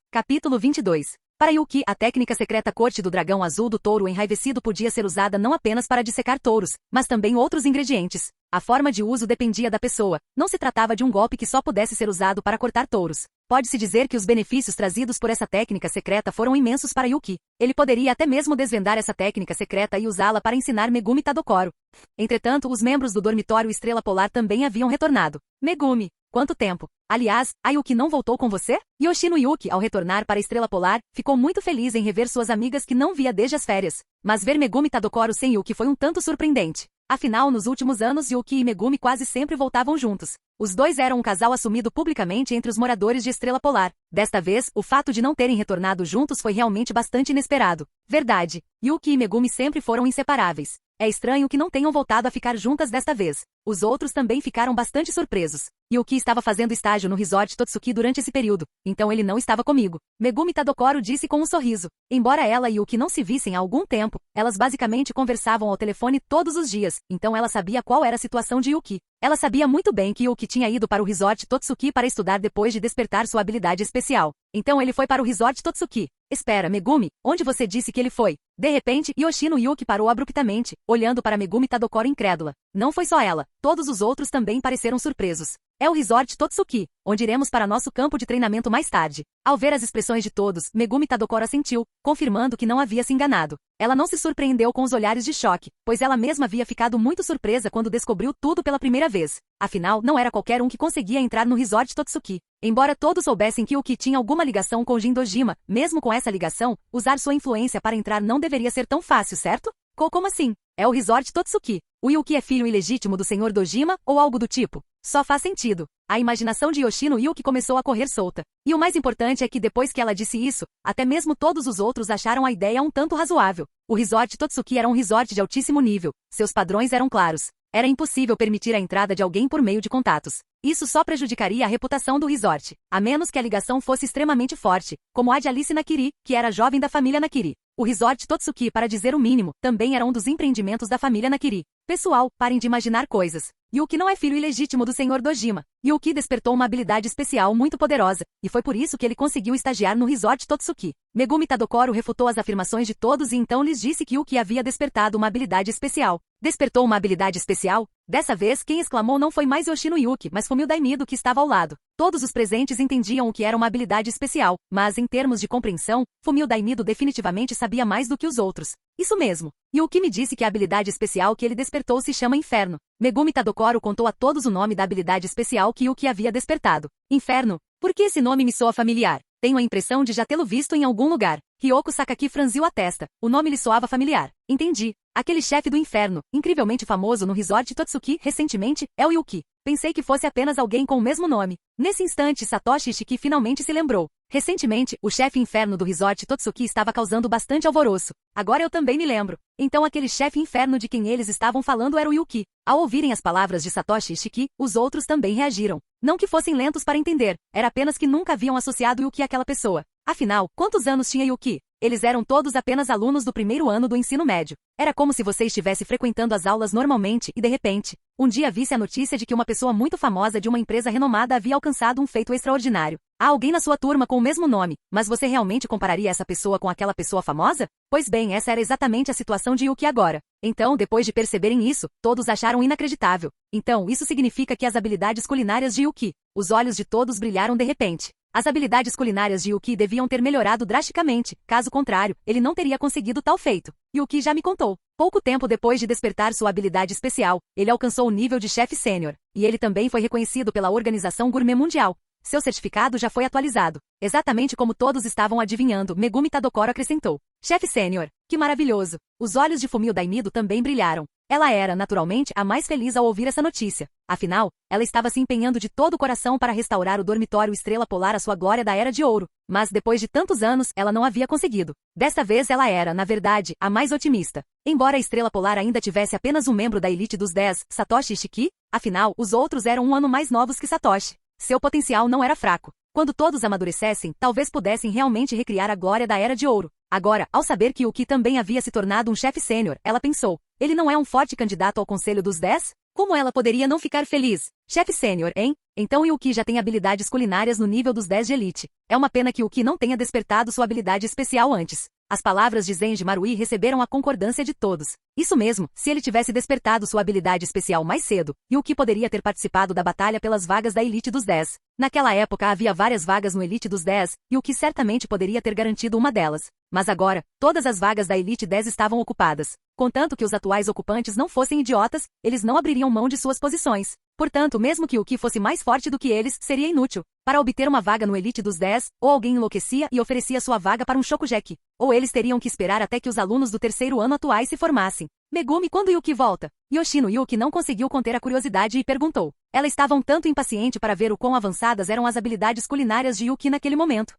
Capítulo 22. Para Yuki, a técnica secreta corte do dragão azul do touro enraivecido podia ser usada não apenas para dissecar touros, mas também outros ingredientes. A forma de uso dependia da pessoa. Não se tratava de um golpe que só pudesse ser usado para cortar touros. Pode-se dizer que os benefícios trazidos por essa técnica secreta foram imensos para Yuki. Ele poderia até mesmo desvendar essa técnica secreta e usá-la para ensinar Megumi Tadokoro. Entretanto, os membros do dormitório Estrela Polar também haviam retornado. Megumi, quanto tempo? Aliás, a Yuki não voltou com você? Yoshino Yuki, ao retornar para a Estrela Polar, ficou muito feliz em rever suas amigas que não via desde as férias. Mas ver Megumi Tadokoro sem Yuki foi um tanto surpreendente. Afinal, nos últimos anos, Yuki e Megumi quase sempre voltavam juntos. Os dois eram um casal assumido publicamente entre os moradores de Estrela Polar. Desta vez, o fato de não terem retornado juntos foi realmente bastante inesperado. Verdade, Yuki e Megumi sempre foram inseparáveis. É estranho que não tenham voltado a ficar juntas desta vez. Os outros também ficaram bastante surpresos. Yuki estava fazendo estágio no Resort Totsuki durante esse período, então ele não estava comigo. Megumi Tadokoro disse com um sorriso. Embora ela e Yuki não se vissem há algum tempo, elas basicamente conversavam ao telefone todos os dias, então ela sabia qual era a situação de Yuki. Ela sabia muito bem que Yuki tinha ido para o Resort Totsuki para estudar depois de despertar sua habilidade especial. Então ele foi para o Resort Totsuki. Espera, Megumi, onde você disse que ele foi? De repente, Yoshino Yuki parou abruptamente, olhando para Megumi Tadokoro incrédula. Não foi só ela, todos os outros também pareceram surpresos. É o Resort Totsuki, onde iremos para nosso campo de treinamento mais tarde. Ao ver as expressões de todos, Megumi Tadokoro assentiu, confirmando que não havia se enganado. Ela não se surpreendeu com os olhares de choque, pois ela mesma havia ficado muito surpresa quando descobriu tudo pela primeira vez. Afinal, não era qualquer um que conseguia entrar no Resort Totsuki. Embora todos soubessem que Yuki tinha alguma ligação com Jin Dojima, mesmo com essa ligação, usar sua influência para entrar não deveria ser tão fácil, certo? Como assim? É o Resort Totsuki. O Yuki é filho ilegítimo do Sr. Dojima, ou algo do tipo? Só faz sentido. A imaginação de Yoshino Yuki começou a correr solta. E o mais importante é que depois que ela disse isso, até mesmo todos os outros acharam a ideia um tanto razoável. O Resort Totsuki era um resort de altíssimo nível. Seus padrões eram claros. Era impossível permitir a entrada de alguém por meio de contatos. Isso só prejudicaria a reputação do resort, a menos que a ligação fosse extremamente forte, como a de Alice Nakiri, que era jovem da família Nakiri. O Resort Totsuki, para dizer o mínimo, também era um dos empreendimentos da família Nakiri. Pessoal, parem de imaginar coisas. Yuki não é filho ilegítimo do Sr. Dojima. Yuki despertou uma habilidade especial muito poderosa, e foi por isso que ele conseguiu estagiar no Resort Totsuki. Megumi Tadokoro refutou as afirmações de todos e então lhes disse que Yuki havia despertado uma habilidade especial. Despertou uma habilidade especial? Dessa vez, quem exclamou não foi mais Yoshino Yuki, mas Fumio Daimido que estava ao lado. Todos os presentes entendiam o que era uma habilidade especial, mas em termos de compreensão, Fumio Daimido definitivamente sabia mais do que os outros. Isso mesmo. Yuki me disse que a habilidade especial que ele despertou se chama Inferno. Megumi Tadokoro contou a todos o nome da habilidade especial que Yuki havia despertado. Inferno? Por que esse nome me soa familiar? Tenho a impressão de já tê-lo visto em algum lugar. Ryoko Sakaki franziu a testa. O nome lhe soava familiar. Entendi. Aquele chefe do inferno, incrivelmente famoso no Resort Totsuki recentemente, é o Yuki. Pensei que fosse apenas alguém com o mesmo nome. Nesse instante, Satoshi Ishiki finalmente se lembrou. Recentemente, o chefe inferno do Resort Totsuki estava causando bastante alvoroço. Agora eu também me lembro. Então aquele chefe inferno de quem eles estavam falando era o Yuki. Ao ouvirem as palavras de Satoshi Ishiki, os outros também reagiram. Não que fossem lentos para entender, era apenas que nunca haviam associado Yuki àquela pessoa. Afinal, quantos anos tinha Yuki? Eles eram todos apenas alunos do primeiro ano do ensino médio. Era como se você estivesse frequentando as aulas normalmente e, de repente, um dia visse a notícia de que uma pessoa muito famosa de uma empresa renomada havia alcançado um feito extraordinário. Há alguém na sua turma com o mesmo nome, mas você realmente compararia essa pessoa com aquela pessoa famosa? Pois bem, essa era exatamente a situação de Yuki agora. Então, depois de perceberem isso, todos acharam inacreditável. Então, isso significa que as habilidades culinárias de Yuki. Os olhos de todos brilharam de repente. As habilidades culinárias de Yuki deviam ter melhorado drasticamente, caso contrário, ele não teria conseguido tal feito. Yuki já me contou. Pouco tempo depois de despertar sua habilidade especial, ele alcançou o nível de chefe sênior, e ele também foi reconhecido pela Organização Gourmet Mundial. Seu certificado já foi atualizado. Exatamente como todos estavam adivinhando, Megumi Tadokoro acrescentou. Chefe sênior, que maravilhoso. Os olhos de Fumio Dainido também brilharam. Ela era, naturalmente, a mais feliz ao ouvir essa notícia. Afinal, ela estava se empenhando de todo o coração para restaurar o dormitório Estrela Polar à sua glória da Era de Ouro. Mas, depois de tantos anos, ela não havia conseguido. Desta vez ela era, na verdade, a mais otimista. Embora a Estrela Polar ainda tivesse apenas um membro da elite dos 10, Satoshi Ishiki, afinal, os outros eram um ano mais novos que Satoshi. Seu potencial não era fraco. Quando todos amadurecessem, talvez pudessem realmente recriar a glória da Era de Ouro. Agora, ao saber que Yuki também havia se tornado um chefe sênior, ela pensou, ele não é um forte candidato ao Conselho dos 10? Como ela poderia não ficar feliz? Chefe sênior, hein? Então Yuki já tem habilidades culinárias no nível dos 10 de elite. É uma pena que Yuki não tenha despertado sua habilidade especial antes. As palavras de Zenji Marui receberam a concordância de todos. Isso mesmo, se ele tivesse despertado sua habilidade especial mais cedo, Yuki poderia ter participado da batalha pelas vagas da Elite dos 10. Naquela época havia várias vagas no Elite dos 10, e Yuki certamente poderia ter garantido uma delas. Mas agora, todas as vagas da Elite 10 estavam ocupadas. Contanto que os atuais ocupantes não fossem idiotas, eles não abririam mão de suas posições. Portanto, mesmo que Yuki fosse mais forte do que eles, seria inútil. Para obter uma vaga no Elite dos 10, ou alguém enlouquecia e oferecia sua vaga para um Shokugeki, ou eles teriam que esperar até que os alunos do terceiro ano atuais se formassem. Megumi, quando Yuki volta? Yoshino Yuki não conseguiu conter a curiosidade e perguntou. Ela estava um tanto impaciente para ver o quão avançadas eram as habilidades culinárias de Yuki naquele momento.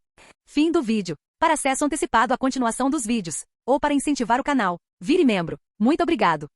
Fim do vídeo. Para acesso antecipado à continuação dos vídeos, ou para incentivar o canal, vire membro. Muito obrigado.